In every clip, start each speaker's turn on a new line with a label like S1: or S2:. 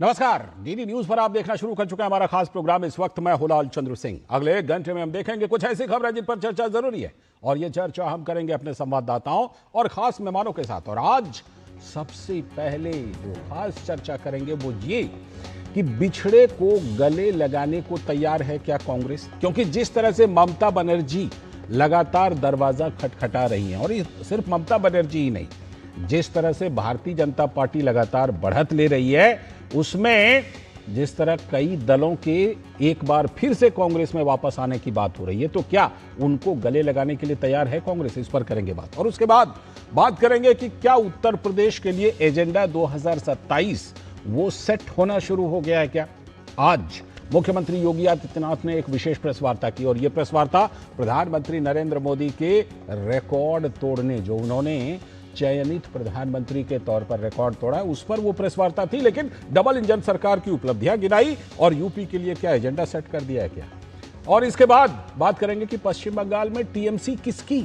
S1: नमस्कार, DD news पर आप देखना शुरू कर चुके हैं हमारा खास प्रोग्राम। इस वक्त मैं हुलाल चंद्र सिंह। अगले 1 घंटे में हम देखेंगे कुछ ऐसी खबरें जिन पर चर्चा जरूरी है, और ये चर्चा हम करेंगे अपने संवाददाताओं और खास मेहमानों के साथ। और आज सबसे पहले जो खास चर्चा करेंगे वो ये कि बिछड़े को गले लगाने को तैयार है क्या कांग्रेस? क्योंकि जिस तरह से ममता बनर्जी लगातार दरवाजा खटखटा रही हैं, और ये सिर्फ ममता बनर्जी ही नहीं, जिस तरह से भारतीय जनता पार्टी लगातार बढ़त ले रही है, उसमें जिस तरह कई दलों के एक बार फिर से कांग्रेस में वापस आने की बात हो रही है, तो क्या उनको गले लगाने के लिए तैयार है कांग्रेस? इस पर करेंगे बात। और उसके बाद बात करेंगे कि क्या उत्तर प्रदेश के लिए एजेंडा 2027 वो सेट होना शुरू हो गया है क्या? आज मुख्यमंत्री योगी आदित्यनाथ ने एक विशेष प्रेस वार्ता की, और यह प्रेस वार्ता प्रधानमंत्री नरेंद्र मोदी के रिकॉर्ड तोड़ने, जो उन्होंने चयनित प्रधानमंत्री के तौर पर रिकॉर्ड तोड़ा, उस पर वो प्रेस वार्ता थी। लेकिन डबल इंजन सरकार की उपलब्धियां गिनाई और यूपी के लिए क्या एजेंडा सेट कर दिया है क्या? और इसके बाद बात करेंगे कि पश्चिम बंगाल में टीएमसी किसकी,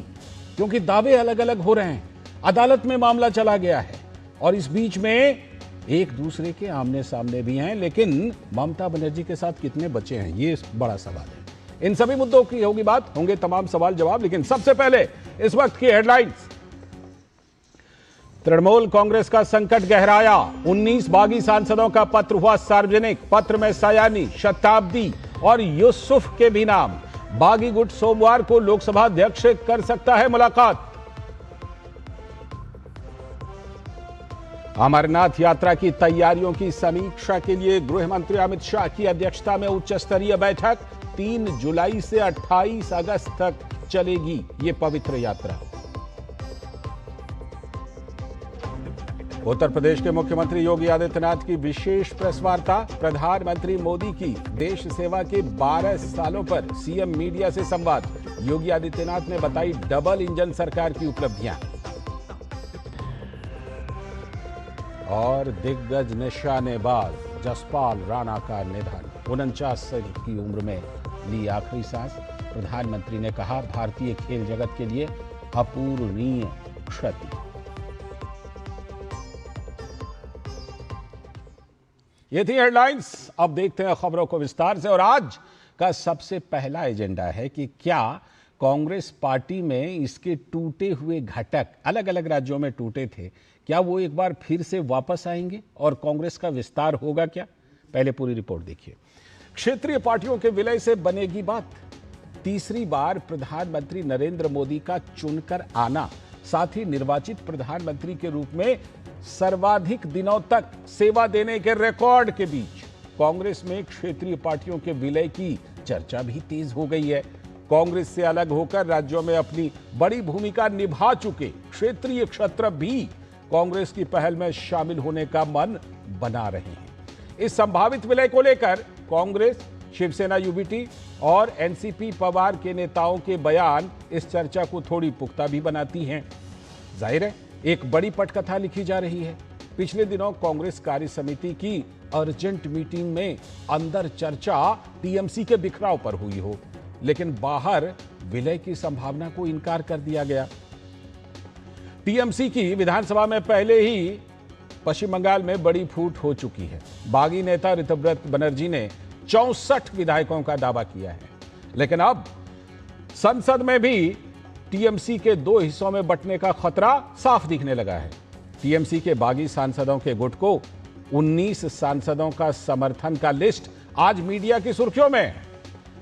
S1: क्योंकि दावे अलग अलग हो रहे हैं, अदालत में मामला चला गया है, और इस बीच में एक दूसरे के आमने सामने भी हैं, लेकिन ममता बनर्जी के साथ कितने बचे हैं, ये बड़ा सवाल है। इन सभी मुद्दों की होगी बात, होंगे तमाम सवाल जवाब। लेकिन सबसे पहले इस वक्त की हेडलाइंस। तृणमूल कांग्रेस का संकट गहराया, 19 बागी सांसदों का पत्र हुआ सार्वजनिक। पत्र में सयानी, शताब्दी और यूसुफ के भी नाम। बागी गुट सोमवार को लोकसभा अध्यक्ष से कर सकता है मुलाकात। अमरनाथ यात्रा की तैयारियों की समीक्षा के लिए गृह मंत्री अमित शाह की अध्यक्षता में उच्च स्तरीय बैठक। 3 जुलाई से 28 अगस्त तक चलेगी ये पवित्र यात्रा। उत्तर प्रदेश के मुख्यमंत्री योगी आदित्यनाथ की विशेष प्रेस वार्ता। प्रधानमंत्री मोदी की देश सेवा के 12 सालों पर सीएम मीडिया से संवाद। योगी आदित्यनाथ ने बताई डबल इंजन सरकार की उपलब्धियां। और दिग्गज निशानेबाज जसपाल राणा का निधन, 49 की उम्र में ली आखिरी सांस। प्रधानमंत्री ने कहा, भारतीय खेल जगत के लिए अपूरणीय क्षति। ये थी हेडलाइंस। अब देखते हैं खबरों को विस्तार से। और आज का सबसे पहला एजेंडा है कि क्या कांग्रेस पार्टी में इसके टूटे हुए घटक, अलग अलग राज्यों में टूटे थे, क्या वो एक बार फिर से वापस आएंगे और कांग्रेस का विस्तार होगा क्या? पहले पूरी रिपोर्ट देखिए। क्षेत्रीय पार्टियों के विलय से बनेगी बात। तीसरी बार प्रधानमंत्री नरेंद्र मोदी का चुनकर आना, साथ ही निर्वाचित प्रधानमंत्री के रूप में सर्वाधिक दिनों तक सेवा देने के रिकॉर्ड के बीच कांग्रेस में क्षेत्रीय पार्टियों के विलय की चर्चा भी तेज हो गई है। कांग्रेस से अलग होकर राज्यों में अपनी बड़ी भूमिका निभा चुके क्षेत्रीय क्षत्रप भी कांग्रेस की पहल में शामिल होने का मन बना रहे हैं। इस संभावित विलय को लेकर कांग्रेस, शिवसेना यूबीटी और एनसीपी पवार के नेताओं के बयान इस चर्चा को थोड़ी पुख्ता भी बनाती हैं। जाहिर है एक बड़ी पटकथा लिखी जा रही है। पिछले दिनों कांग्रेस कार्य समिति की अर्जेंट मीटिंग में अंदर चर्चा टीएमसी के बिखराव पर हुई हो, लेकिन बाहर विलय की संभावना को इनकार कर दिया गया। टीएमसी की विधानसभा में पहले ही पश्चिम बंगाल में बड़ी फूट हो चुकी है। बागी नेता ऋतव्रत बनर्जी ने 64 विधायकों का दावा किया है, लेकिन अब संसद में भी टीएमसी के 2 हिस्सों में बंटने का खतरा साफ दिखने लगा है। टीएमसी के बागी सांसदों के गुट को 19 सांसदों का समर्थन का लिस्ट आज मीडिया की सुर्खियों में है।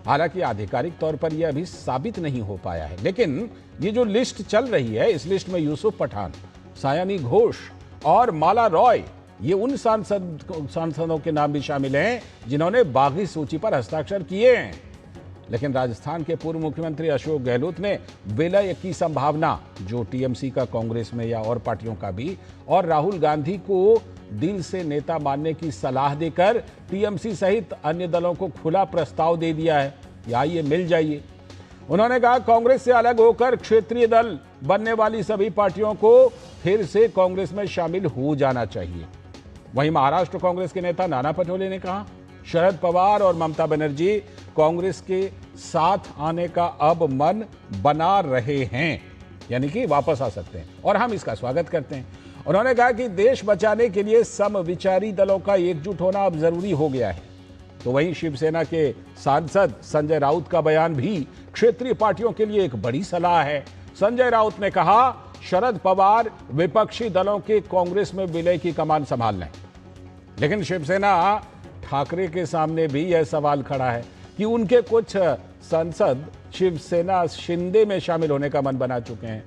S1: हालांकि आधिकारिक तौर पर यह अभी साबित नहीं हो पाया है, लेकिन ये जो लिस्ट चल रही है, इस लिस्ट में यूसुफ पठान, सायानी घोष और माला रॉय, ये उन सांसदों के नाम भी शामिल हैं जिन्होंने बागी सूची पर हस्ताक्षर किए हैं। लेकिन राजस्थान के पूर्व मुख्यमंत्री अशोक गहलोत ने विलय की संभावना, जो टीएमसी का कांग्रेस में या और पार्टियों का भी, और राहुल गांधी को दिल से नेता मानने की सलाह देकर टीएमसी सहित अन्य दलों को खुला प्रस्ताव दे दिया है, या आइए मिल जाइए। उन्होंने कहा, कांग्रेस से अलग होकर क्षेत्रीय दल बनने वाली सभी पार्टियों को फिर से कांग्रेस में शामिल हो जाना चाहिए। वहीं महाराष्ट्र कांग्रेस के नेता नाना पटोले ने कहा, शरद पवार और ममता बनर्जी कांग्रेस के साथ आने का अब मन बना रहे हैं, यानी कि वापस आ सकते हैं, और हम इसका स्वागत करते हैं। उन्होंने कहा कि देश बचाने के लिए समविचारी दलों का एकजुट होना अब जरूरी हो गया है। तो वहीं शिवसेना के सांसद संजय राउत का बयान भी क्षेत्रीय पार्टियों के लिए एक बड़ी सलाह है। संजय राउत ने कहा, शरद पवार विपक्षी दलों के कांग्रेस में विलय की कमान संभाल लें। लेकिन शिवसेना ठाकरे के सामने भी यह सवाल खड़ा है कि उनके कुछ सांसद शिवसेना शिंदे में शामिल होने का मन बना चुके हैं।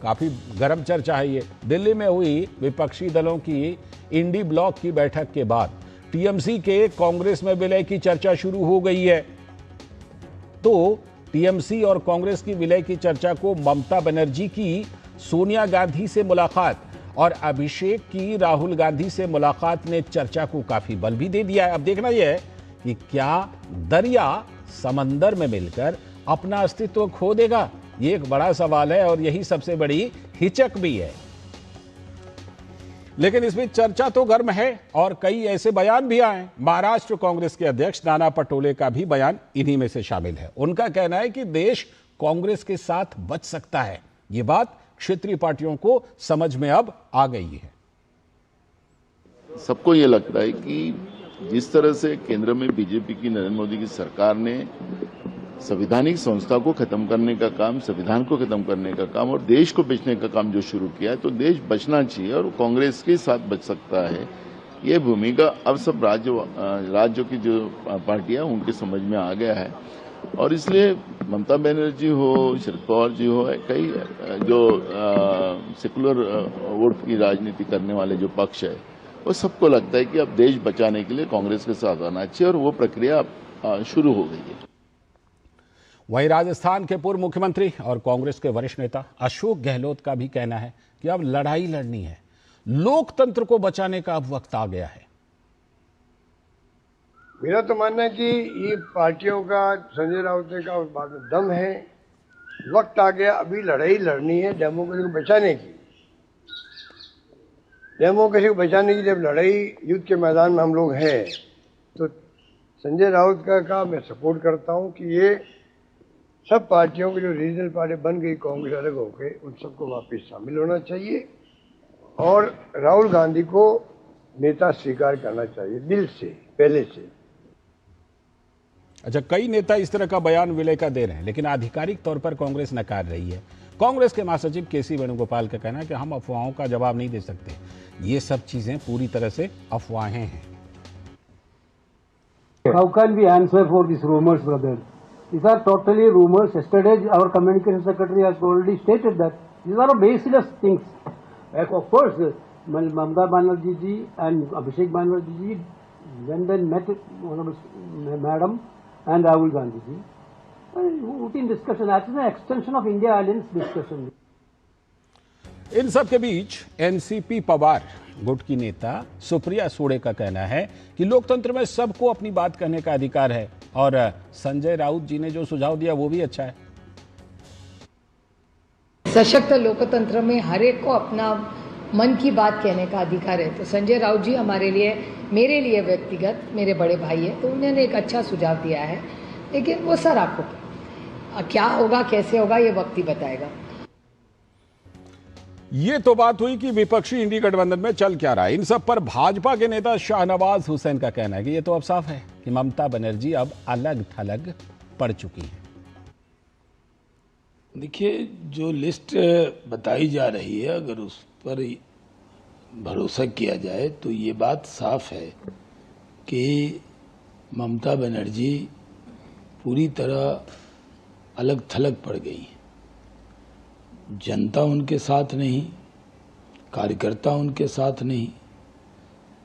S1: काफी गर्म चर्चा है ये। दिल्ली में हुई विपक्षी दलों की इंडी ब्लॉक की बैठक के बाद टीएमसी के कांग्रेस में विलय की चर्चा शुरू हो गई है। तो टीएमसी और कांग्रेस की विलय की चर्चा को ममता बनर्जी की सोनिया गांधी से मुलाकात और अभिषेक की राहुल गांधी से मुलाकात ने चर्चा को काफी बल भी दे दिया है। अब देखना यह है कि क्या दरिया समंदर में मिलकर अपना अस्तित्व खो देगा, ये एक बड़ा सवाल है और यही सबसे बड़ी हिचक भी है। लेकिन इसमें चर्चा तो गर्म है और कई ऐसे बयान भी आए। महाराष्ट्र कांग्रेस के अध्यक्ष नाना पटोले का भी बयान इन्हीं में से शामिल है। उनका कहना है कि देश कांग्रेस के साथ बच सकता है। ये बात क्षेत्रीय पार्टियों को समझ में अब आ गई है।
S2: सबको ये लगता है कि जिस तरह से केंद्र में बीजेपी की नरेंद्र मोदी की सरकार ने संवैधानिक संस्था को खत्म करने का काम, संविधान को खत्म करने का काम और देश को बेचने का काम जो शुरू किया है, तो देश बचना चाहिए और कांग्रेस के साथ बच सकता है। ये भूमिका अब सब राज्यों की जो पार्टियां उनके समझ में आ गया है और इसलिए ममता बनर्जी हो, शरद पवार जी हो, कई जो सेकुलर वोट की राजनीति करने वाले जो पक्ष है, वो सबको लगता है कि अब देश बचाने के लिए कांग्रेस के साथ आना चाहिए और वो प्रक्रिया शुरू हो गई है।
S1: वहीं राजस्थान के पूर्व मुख्यमंत्री और कांग्रेस के वरिष्ठ नेता अशोक गहलोत का भी कहना है कि अब लड़ाई लड़नी है, लोकतंत्र को बचाने का अब वक्त आ गया है।
S3: मेरा तो मानना है कि ये पार्टियों का, संजय राउत ने कहा, उस बात में दम है। वक्त आ गया, अभी लड़ाई लड़नी है डेमोक्रेसी को बचाने की। डेमोक्रेसी को बचाने की जब लड़ाई युद्ध के मैदान में हम लोग हैं, तो संजय राउत का मैं सपोर्ट करता हूं कि ये सब पार्टियों की जो रीजनल पार्टी बन गई कांग्रेस अलग होके, उन सबको वापस शामिल होना चाहिए और राहुल गांधी को नेता स्वीकार करना चाहिए दिल से, पहले से।
S1: अच्छा, कई नेता इस तरह का बयान विलय का दे रहे हैं, लेकिन आधिकारिक तौर पर कांग्रेस नकार रही है। कांग्रेस के महासचिव केसी वेणुगोपाल का कहना है कि हम अफवाहों का जवाब नहीं दे सकते, ये सब चीजें पूरी तरह से अफवाहें हैं।
S4: How can we answer for these rumors, brother? These are totally rumors. Yesterday, our communication secretary has already stated that these are baseless things. Of course, Mamata Banerjee ji and Abhishek Banerjee ji, when they met Madam and Rahul Gandhi ji, routine discussion, that is an extension of India Alliance discussion.
S1: इन सब के बीच NCP Pawar गुट की नेता सुप्रिया सुळे का कहना है कि लोकतंत्र में सबको अपनी बात कहने का अधिकार है और संजय राउत जी ने जो सुझाव दिया वो भी अच्छा है।
S5: सशक्त लोकतंत्र में हर एक को अपना मन की बात कहने का अधिकार है। तो संजय राउत जी हमारे लिए, मेरे लिए व्यक्तिगत, मेरे बड़े भाई है, तो उन्होंने एक अच्छा सुझाव दिया है। लेकिन वो सर आपको क्या होगा, कैसे होगा, ये वक्त ही बताएगा।
S1: ये तो बात हुई कि विपक्षी इंडी गठबंधन में चल क्या रहा है। इन सब पर भाजपा के नेता शाहनवाज हुसैन का कहना है कि ये तो अब साफ है कि ममता बनर्जी अब अलग थलग पड़ चुकी है।
S6: देखिए, जो लिस्ट बताई जा रही है, अगर उस पर भरोसा किया जाए तो ये बात साफ है कि ममता बनर्जी पूरी तरह अलग थलग पड़ गई है। जनता उनके साथ नहीं, कार्यकर्ता उनके साथ नहीं,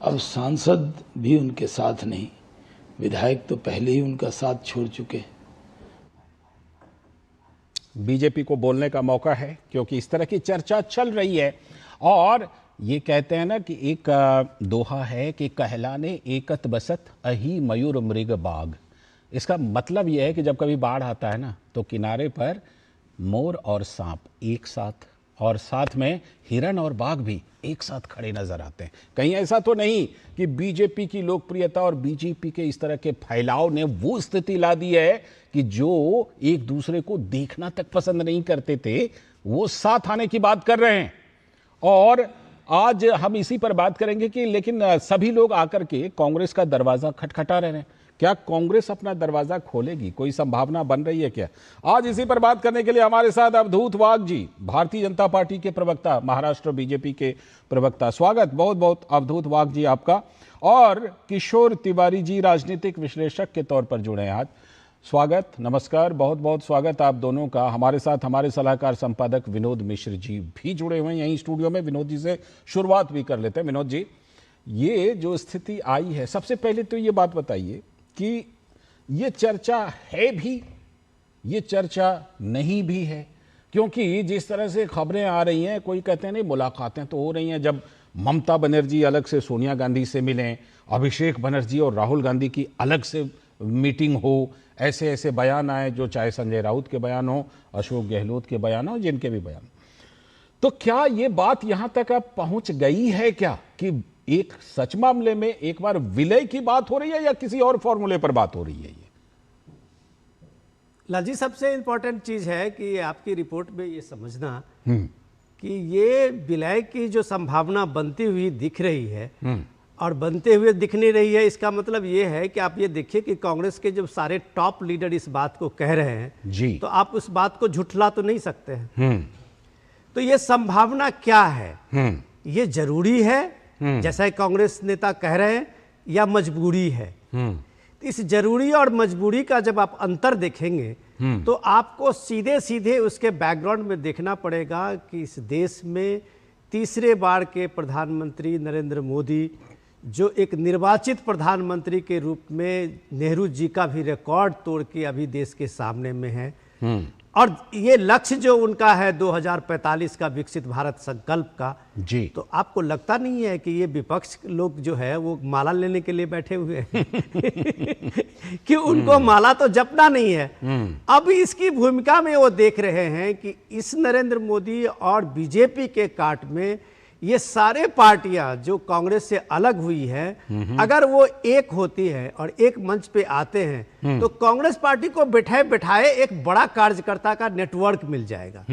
S6: अब सांसद भी उनके साथ नहीं, विधायक तो पहले ही उनका साथ छोड़ चुके हैं।
S1: बीजेपी को बोलने का मौका है क्योंकि इस तरह की चर्चा चल रही है और ये कहते हैं ना कि एक दोहा है कि कहलाने एकत बसत अही मयूर मृग बाग। इसका मतलब यह है कि जब कभी बाढ़ आता है ना, तो किनारे पर मोर और सांप एक साथ, और साथ में हिरण और बाघ भी एक साथ खड़े नजर आते हैं। कहीं ऐसा तो नहीं कि बीजेपी की लोकप्रियता और बीजेपी के इस तरह के फैलाव ने वो स्थिति ला दी है कि जो एक दूसरे को देखना तक पसंद नहीं करते थे, वो साथ आने की बात कर रहे हैं। और आज हम इसी पर बात करेंगे कि लेकिन सभी लोग आकर के कांग्रेस का दरवाजा खटखटा रहे हैं। क्या कांग्रेस अपना दरवाजा खोलेगी? कोई संभावना बन रही है क्या? आज इसी पर बात करने के लिए हमारे साथ अवधूत वाघ जी, भारतीय जनता पार्टी के प्रवक्ता, महाराष्ट्र बीजेपी के प्रवक्ता। स्वागत बहुत बहुत अवधूत वाघ जी आपका। और किशोर तिवारी जी, राजनीतिक विश्लेषक के तौर पर जुड़े हैं आज। स्वागत, नमस्कार, बहुत बहुत स्वागत आप दोनों का। हमारे साथ हमारे सलाहकार संपादक विनोद मिश्र जी भी जुड़े हुए हैं यहीं स्टूडियो में। विनोद जी से शुरुआत भी कर लेते हैं। विनोद जी, ये जो स्थिति आई है, सबसे पहले तो ये बात बताइए कि ये चर्चा है भी, ये चर्चा नहीं भी है, क्योंकि जिस तरह से खबरें आ रही हैं, कोई कहते हैं नहीं मुलाकातें तो हो रही हैं। जब ममता बनर्जी अलग से सोनिया गांधी से मिलें, अभिषेक बनर्जी और राहुल गांधी की अलग से मीटिंग हो, ऐसे ऐसे बयान आए, जो चाहे संजय राउत के बयान हो, अशोक गहलोत के बयान हो, जिनके भी बयान। तो क्या ये बात यहां तक अब पहुंच गई है क्या कि एक सच मामले में एक बार विलय की बात हो रही है, या किसी और फॉर्मूले पर बात हो रही है? ये
S7: लालजी, सबसे इंपॉर्टेंट चीज है कि आपकी रिपोर्ट में ये समझना कि ये विलय की जो संभावना बनती हुई दिख रही है और बनते हुए दिख नहीं रही है, इसका मतलब ये है कि आप ये देखिए कि कांग्रेस के जो सारे टॉप लीडर इस बात को कह रहे हैं
S1: जी,
S7: तो आप उस बात को झुठला तो नहीं सकते हैं। तो ये संभावना क्या है? ये जरूरी है जैसा कांग्रेस नेता कह रहे हैं, या मजबूरी है? तो इस जरूरी और मजबूरी का जब आप अंतर देखेंगे तो आपको सीधे सीधे उसके बैकग्राउंड में देखना पड़ेगा कि इस देश में तीसरे बार के प्रधानमंत्री नरेंद्र मोदी, जो एक निर्वाचित प्रधानमंत्री के रूप में नेहरू जी का भी रिकॉर्ड तोड़ के अभी देश के सामने में है, और ये लक्ष्य जो उनका है 2045 का विकसित भारत संकल्प का
S1: जी,
S7: तो आपको लगता नहीं है कि ये विपक्ष लोग जो है वो माला लेने के लिए बैठे हुए हैं कि उनको माला तो जपना नहीं है। अब इसकी भूमिका में वो देख रहे हैं कि इस नरेंद्र मोदी और बीजेपी के काट में ये सारे पार्टियां जो कांग्रेस से अलग हुई है, अगर वो एक होती है और एक मंच पे आते हैं तो कांग्रेस पार्टी को बैठाए बैठाए एक बड़ा कार्यकर्ता का नेटवर्क मिल जाएगा।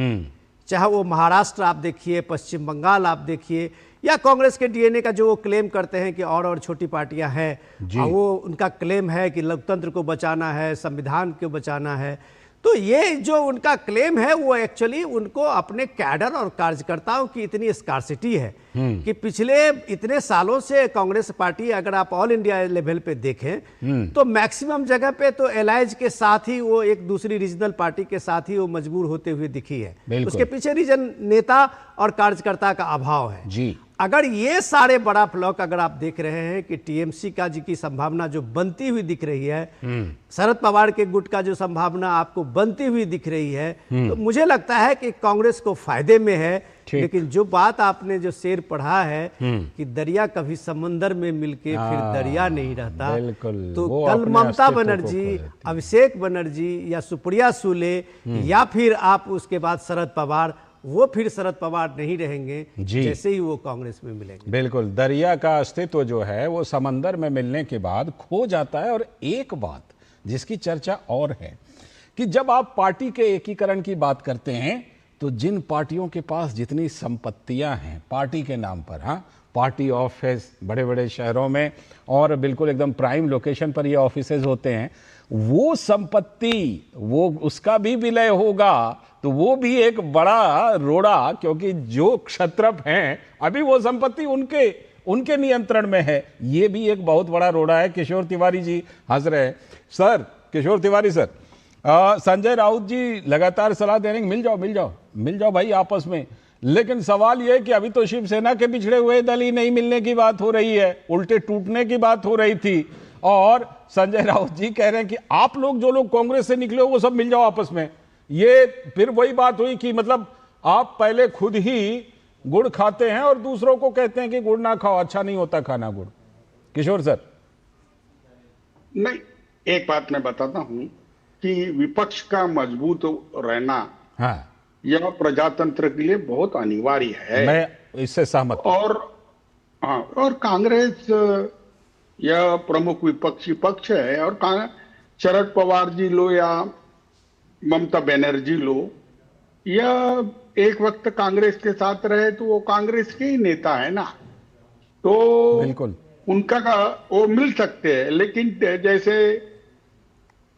S7: चाहे वो महाराष्ट्र आप देखिए, पश्चिम बंगाल आप देखिए, या कांग्रेस के डीएनए का जो वो क्लेम करते हैं कि और छोटी पार्टियां हैं, वो उनका क्लेम है कि लोकतंत्र को बचाना है, संविधान को बचाना है। तो ये जो उनका क्लेम है वो एक्चुअली उनको अपने कैडर और कार्यकर्ताओं की इतनी स्कार्सिटी है कि पिछले इतने सालों से कांग्रेस पार्टी, अगर आप ऑल इंडिया लेवल पे देखें तो मैक्सिमम जगह पे तो एलाइज के साथ ही वो एक दूसरी रीजनल पार्टी के साथ ही वो मजबूर होते हुए दिखी है। उसके पीछे रीजन नेता और कार्यकर्ता का अभाव है जी। अगर ये सारे बड़ा फ्लॉक अगर आप देख रहे हैं कि टीएमसी का जी की संभावना जो बनती हुई दिख रही है, शरद पवार के गुट का जो संभावना आपको बनती हुई दिख रही है, तो मुझे लगता है कि कांग्रेस को फायदे में है। लेकिन जो बात आपने जो शेर पढ़ा है कि दरिया कभी समंदर में मिलके फिर दरिया नहीं रहता, तो कल ममता बनर्जी, अभिषेक बनर्जी या सुप्रिया सुले या फिर आप उसके बाद शरद पवार, वो फिर शरद पवार नहीं रहेंगे जैसे ही वो कांग्रेस में मिलेंगे।
S1: बिल्कुल, दरिया का अस्तित्व जो है वो समंदर में मिलने के बाद खो जाता है। और एक बात जिसकी चर्चा और है कि जब आप पार्टी के एकीकरण की बात करते हैं तो जिन पार्टियों के पास जितनी संपत्तियां हैं पार्टी के नाम पर, हाँ, पार्टी ऑफिस बड़े बड़े शहरों में और बिल्कुल एकदम प्राइम लोकेशन पर ये ऑफिसेज होते हैं, वो संपत्ति, वो उसका भी विलय होगा तो वो भी एक बड़ा रोड़ा, क्योंकि जो क्षत्रप हैं अभी वो संपत्ति उनके नियंत्रण में है। ये भी एक बहुत बड़ा रोड़ा है। किशोर तिवारी जी हंस रहे हैं। सर, किशोर तिवारी सर, संजय राउत जी लगातार सलाह दे रहे हैं मिल जाओ भाई आपस में, लेकिन सवाल यह है कि अभी तो शिवसेना के पिछड़े हुए दल ही नहीं मिलने की बात हो रही है, उल्टे टूटने की बात हो रही थी। और संजय राउत जी कह रहे हैं कि आप लोग, जो लोग कांग्रेस से निकले हो, वो सब मिल जाओ आपस में। ये फिर वही बात हुई कि मतलब आप पहले खुद ही गुड़ खाते हैं और दूसरों को कहते हैं कि गुड़ ना खाओ, अच्छा नहीं होता खाना गुड़। किशोर सर।
S8: नहीं, एक बात मैं बताता हूं कि विपक्ष का मजबूत रहना,
S1: हाँ,
S8: यह प्रजातंत्र के लिए बहुत अनिवार्य है।
S1: मैं इससे सहमत हूं।
S8: और कांग्रेस यह प्रमुख विपक्षी पक्ष है, और शरद पवार जी लो या ममता बनर्जी लो, यह एक वक्त कांग्रेस के साथ रहे तो वो कांग्रेस के ही नेता है ना, तो
S1: बिल्कुल
S8: उनका वो मिल सकते हैं। लेकिन जैसे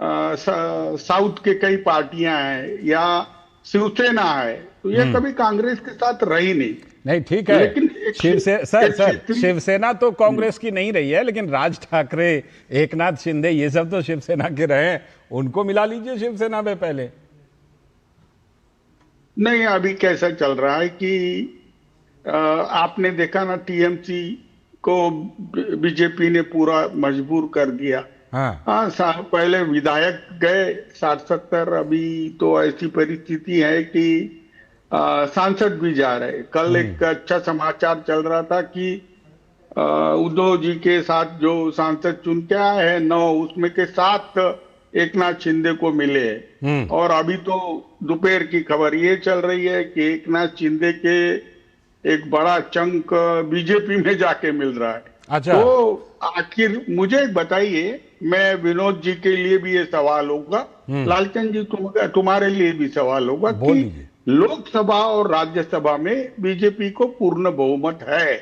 S8: साउथ के कई पार्टियां हैं या शिवसेना है, तो ये कभी कांग्रेस के साथ रही नहीं।
S1: ठीक है,
S8: लेकिन
S1: शिवसेना तो कांग्रेस की नहीं रही है, लेकिन राज ठाकरे, एकनाथ शिंदे, ये सब तो शिवसेना के रहे हैं, उनको मिला लीजिए शिवसेना में पहले।
S8: नहीं, अभी कैसा चल रहा है कि आपने देखा ना, टीएमसी को बीजेपी ने पूरा मजबूर कर दिया। हाँ, पहले विधायक गए 60-70, अभी तो ऐसी परिस्थिति है कि सांसद भी जा रहे। कल एक अच्छा समाचार चल रहा था कि उद्धव जी के साथ जो सांसद चुन के आए हैं 9, उसमें के 7 एकनाथ शिंदे को मिले हैं। और अभी तो दोपहर की खबर ये चल रही है कि एकनाथ शिंदे के एक बड़ा चंक बीजेपी में जाके मिल रहा है।
S1: अच्छा।
S8: तो आखिर मुझे बताइए, मैं विनोद जी के लिए भी ये सवाल होगा, लालचंद जी तुम्हारे लिए भी सवाल होगा कि लोकसभा और राज्यसभा में बीजेपी को पूर्ण बहुमत है।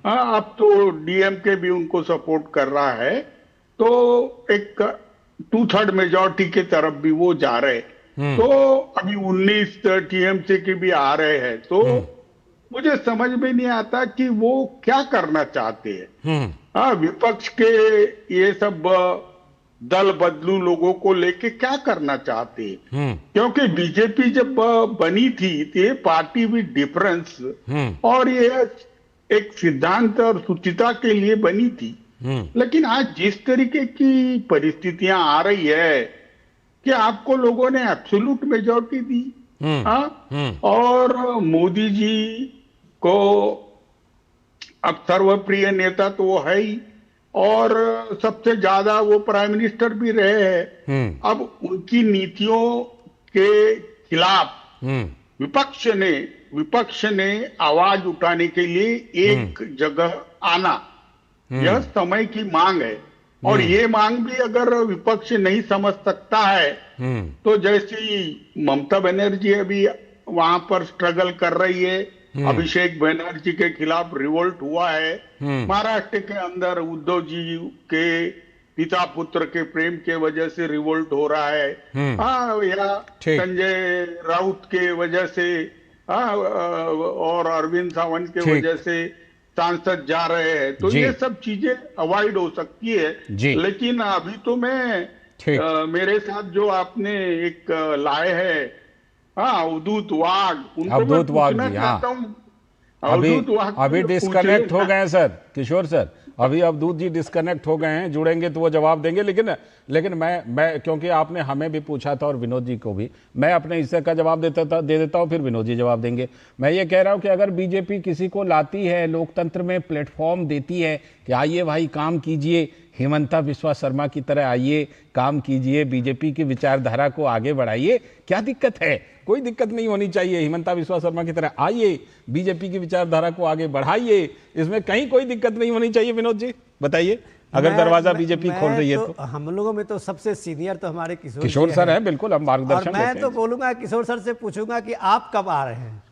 S8: अब तो डीएमके भी उनको सपोर्ट कर रहा है, तो एक 2/3 मेजॉरिटी के तरफ भी वो जा रहे। तो अभी 19 टीएमसी के भी आ रहे हैं, तो मुझे समझ में नहीं आता कि वो क्या करना चाहते हैं। विपक्ष के ये सब दल बदलू लोगों को लेके क्या करना चाहते हैं, क्योंकि बीजेपी जब बनी थी तो ये पार्टी विद डिफरेंस और ये एक सिद्धांत और शुचिता के लिए बनी थी। लेकिन आज जिस तरीके की परिस्थितियां आ रही है कि आपको लोगों ने एब्सोल्यूट मेजॉरिटी दी, और मोदी जी को अब सर्वप्रिय नेता तो वो है ही, और सबसे ज्यादा वो प्राइम मिनिस्टर भी रहे हैं। अब उनकी नीतियों के खिलाफ विपक्ष ने आवाज उठाने के लिए एक जगह आना, यह समय की मांग है। और ये मांग भी अगर विपक्ष नहीं समझ सकता है, तो जैसी ममता बनर्जी अभी वहां पर स्ट्रगल कर रही है, अभिषेक बनर्जी के खिलाफ रिवोल्ट हुआ है, महाराष्ट्र के अंदर उद्धव जी के पिता पुत्र के प्रेम के वजह से रिवोल्ट हो रहा है, या संजय राउत के वजह से, और अरविंद सावंत के वजह से सांसद जा रहे हैं, तो ये सब चीजें अवॉइड हो सकती है। लेकिन अभी तो मैं मेरे साथ जो आपने एक लाए है, अवधूत वाघ,
S1: अवधूत वाघ जी, अभी डिस्कनेक्ट हो गए सर, किशोर सर, अभी अवधूत जी डिस्कनेक्ट हो गए हैं, जुड़ेंगे तो वो जवाब देंगे। लेकिन मैं क्योंकि आपने हमें भी पूछा था और विनोद जी को भी, मैं अपने हिस्से का जवाब दे देता हूं, फिर विनोद जी जवाब देंगे। मैं ये कह रहा हूं कि अगर बीजेपी किसी को लाती है, लोकतंत्र में प्लेटफॉर्म देती है कि आइए भाई काम कीजिए, हेमंता बिस्वा शर्मा की तरह आइए काम कीजिए, बीजेपी की विचारधारा को आगे बढ़ाइए, क्या दिक्कत है? कोई दिक्कत नहीं होनी चाहिए। हेमंता बिस्वा शर्मा की तरह आइए, बीजेपी की विचारधारा को आगे बढ़ाइए, इसमें कहीं कोई दिक्कत नहीं होनी चाहिए। विनोद जी बताइए, अगर दरवाजा बीजेपी खोल रही है तो।
S7: हम लोगों में तो सबसे सीनियर तो हमारे
S1: किशोर सर हैं, बिल्कुल हम मार्गदर्शन
S7: मैं तो बोलूंगा, किशोर सर से पूछूंगा कि आप कब आ रहे हैं।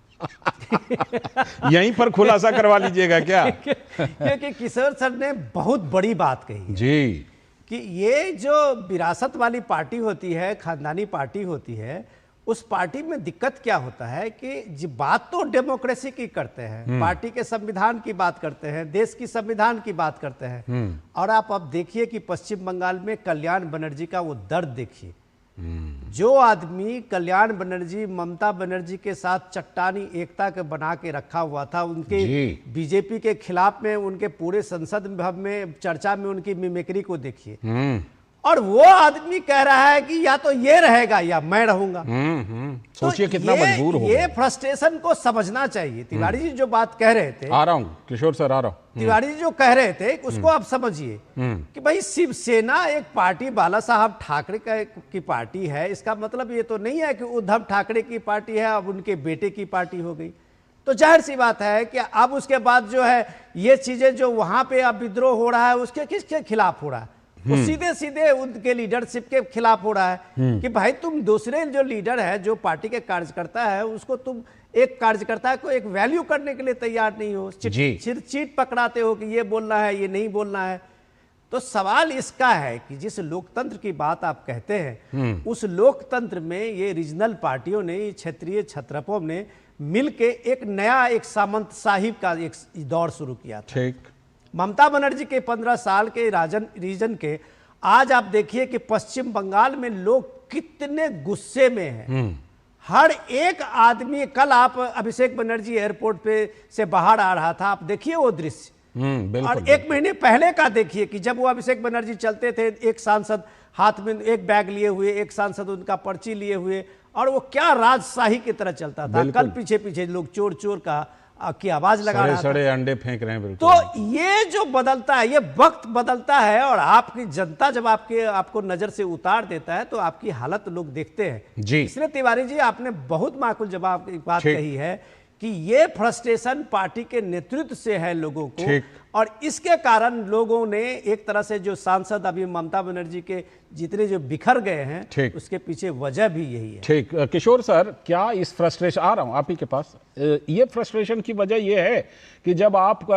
S1: यहीं पर खुलासा करवा लीजिएगा क्या?
S7: क्योंकि किशोर सर ने बहुत बड़ी बात कही
S1: जी,
S7: कि ये जो विरासत वाली पार्टी होती है, खानदानी पार्टी होती है, उस पार्टी में दिक्कत क्या होता है कि बात तो डेमोक्रेसी की करते हैं, पार्टी के संविधान की बात करते हैं, देश की संविधान की बात करते हैं, और आप अब देखिए कि पश्चिम बंगाल में कल्याण बनर्जी का वो दर्द देखिए। जो आदमी कल्याण बनर्जी, ममता बनर्जी के साथ चट्टानी एकता के बना के रखा हुआ था, उनके बीजेपी के खिलाफ में उनके पूरे संसद भवन में चर्चा में उनकी मिमिक्री को देखिए, और वो आदमी कह रहा है कि या तो ये रहेगा या मैं रहूंगा।
S1: सोचिए कितना मजबूर हो।
S7: ये फ्रस्ट्रेशन को समझना चाहिए। तिवारी जी जो बात कह रहे थे,
S1: आ रहा हूं किशोर सर, आ रहा हूं।
S7: तिवारी जी जो कह रहे थे उसको आप समझिए कि भाई शिवसेना एक पार्टी बाला साहब ठाकरे की पार्टी है, इसका मतलब ये तो नहीं है कि उद्धव ठाकरे की पार्टी है अब उनके बेटे की पार्टी हो गई। तो जाहिर सी बात है कि अब उसके बाद जो है ये चीजें जो वहां पे अब विद्रोह हो रहा है, उसके किसके खिलाफ हो रहा है? वो सीधे सीधे उनके लीडरशिप के खिलाफ हो रहा है कि भाई तुम दूसरे जो लीडर है, जो पार्टी के कार्यकर्ता है, उसको तुम एक कार्यकर्ता को एक वैल्यू करने के लिए तैयार नहीं हो,
S1: जी।
S7: चीट पकड़ाते हो कि ये बोलना है, ये नहीं बोलना है। तो सवाल इसका है कि जिस लोकतंत्र की बात आप कहते हैं, उस लोकतंत्र में ये रीजनल पार्टियों ने, ये क्षेत्रीय छत्रपों ने मिलके एक नया, एक सामंत साहिब का एक दौर शुरू किया था।
S1: ठीक।
S7: ममता बनर्जी के 15 साल के रीजन के आज आप देखिए कि पश्चिम बंगाल में लोग कितने गुस्से में हैं। हर एक आदमी, कल आप अभिषेक बनर्जी एयरपोर्ट पे से बाहर आ रहा था, आप देखिए वो दृश्य।
S1: बिल्कुल,
S7: और 1 महीने पहले का देखिए कि जब वो अभिषेक बनर्जी चलते थे, एक सांसद हाथ में एक बैग लिए हुए, एक सांसद उनका पर्ची लिए हुए, और वो क्या राजशाही की तरह चलता था। कल पीछे पीछे लोग चोर चोर की आवाज लगा रहा था।
S1: सड़े अंडे फेंक रहे हैं। बिल्कुल।
S7: तो ये जो बदलता है, ये वक्त बदलता है, और आपकी जनता जब आपको नजर से उतार देता है तो आपकी हालत लोग देखते हैं
S1: जी।
S7: इसलिए तिवारी जी, आपने बहुत माकूल जवाब की बात कही है कि ये फ्रस्ट्रेशन पार्टी के नेतृत्व से है लोगों को, और इसके कारण लोगों ने एक तरह से जो सांसद अभी ममता बनर्जी के जितने जो बिखर गए हैं, उसके पीछे वजह भी यही है।
S1: ठीक। किशोर सर, क्या इस फ्रस्ट्रेशन, आ रहा हूं आप ही के पास, ये फ्रस्ट्रेशन की वजह ये है कि जब आप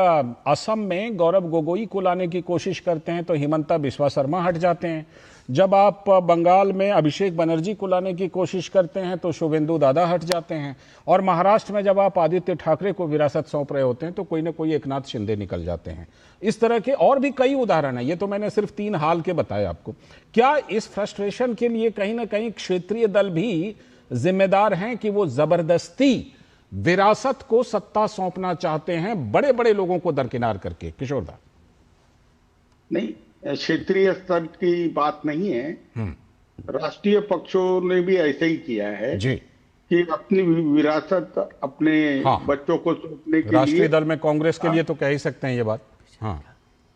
S1: असम में गौरव गोगोई को लाने की कोशिश करते हैं तो हिमंता बिस्वा शर्मा हट जाते हैं, जब आप बंगाल में अभिषेक बनर्जी को लाने की कोशिश करते हैं तो शुभेंदु दादा हट जाते हैं, और महाराष्ट्र में जब आप आदित्य ठाकरे को विरासत सौंप रहे होते हैं तो कोई ना कोई एकनाथ शिंदे निकल जाते हैं। इस तरह के और भी कई उदाहरण हैं, ये तो मैंने सिर्फ 3 हाल के बताए आपको। क्या इस फ्रस्ट्रेशन के लिए कहीं ना कहीं क्षेत्रीय दल भी जिम्मेदार हैं कि वो जबरदस्ती विरासत को सत्ता सौंपना चाहते हैं, बड़े बड़े लोगों को दरकिनार करके? किशोर दा।
S8: नहीं, क्षेत्रीय स्तर की बात नहीं है, राष्ट्रीय पक्षों ने भी ऐसे ही किया है
S1: जी,
S8: कि अपनी विरासत अपने बच्चों को सौंपने के लिए।
S1: राष्ट्रीय दल में कांग्रेस के लिए तो कह ही सकते हैं ये बात। हाँ,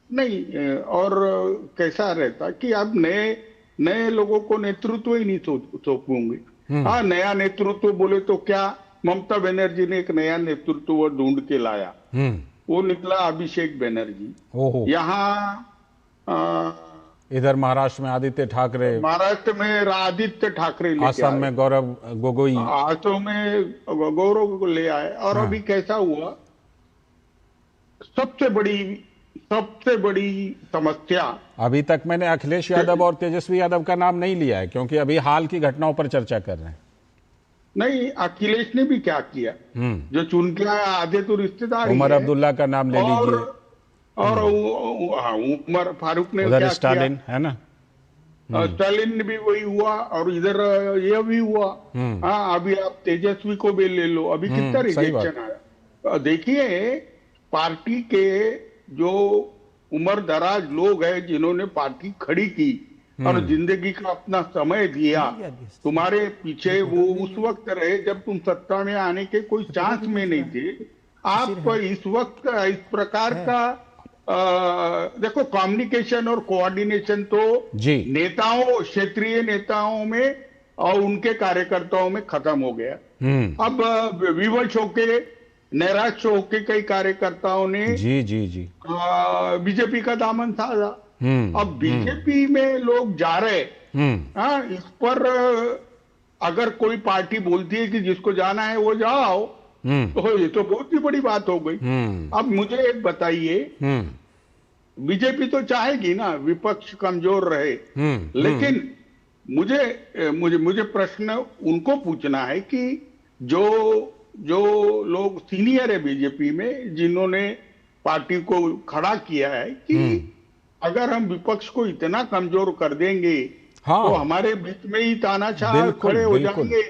S8: नहीं, और कैसा रहता कि अब नए लोगों को नेतृत्व ही नहीं सौंपूंगे। हाँ, नया नेतृत्व बोले तो क्या, ममता बनर्जी ने एक नया नेतृत्व ढूंढ के लाया, वो निकला अभिषेक बनर्जी। यहाँ
S1: इधर महाराष्ट्र में आदित्य ठाकरे,
S8: महाराष्ट्र में आदित्य ठाकरे,
S1: असम में गौरव गोगोई,
S8: असम में गौरव को ले आए। और अभी कैसा हुआ, सबसे बड़ी समस्या, अभी
S1: तक मैंने अखिलेश यादव और तेजस्वी यादव का नाम नहीं लिया है क्योंकि अभी हाल की घटनाओं पर चर्चा कर रहे हैं।
S8: नहीं, अखिलेश ने भी क्या किया, जो चुन के आया आधे तो रिश्तेदार,
S1: उमर अब्दुल्ला का नाम ले लीजिए,
S8: और उमर फारूक ने
S1: उधर स्टालिन है ना,
S8: स्टालिन भी वही हुआ, और इधर ये भी हुआ। हाँ, अभी आप तेजस्वी को भी ले लो, अभी कितना रिजेक्शन आया। देखिए, पार्टी के जो उम्र दराज लोग हैं जिन्होंने पार्टी खड़ी की और जिंदगी का अपना समय दिया, तुम्हारे पीछे वो उस वक्त रहे जब तुम सत्ता में आने के कोई चांस में नहीं थे। आप इस वक्त इस प्रकार का देखो, कम्युनिकेशन और कोऑर्डिनेशन तो नेताओं, क्षेत्रीय नेताओं में और उनके कार्यकर्ताओं में खत्म हो गया। अब विवश होके, नैराश्य होके कई कार्यकर्ताओं ने जी बीजेपी का दामन साधा। अब बीजेपी में लोग जा रहे, इस पर अगर कोई पार्टी बोलती है कि जिसको जाना है वो जाओ, तो ये तो बहुत ही बड़ी बात हो गई। अब मुझे एक बताइए, बीजेपी तो चाहेगी ना विपक्ष कमजोर रहे, लेकिन मुझे प्रश्न उनको पूछना है कि जो लोग सीनियर है बीजेपी में, जिन्होंने पार्टी को खड़ा किया है, कि अगर हम विपक्ष को इतना कमजोर कर देंगे तो हमारे बीच में ही तानाशाह खड़े हो जाएंगे,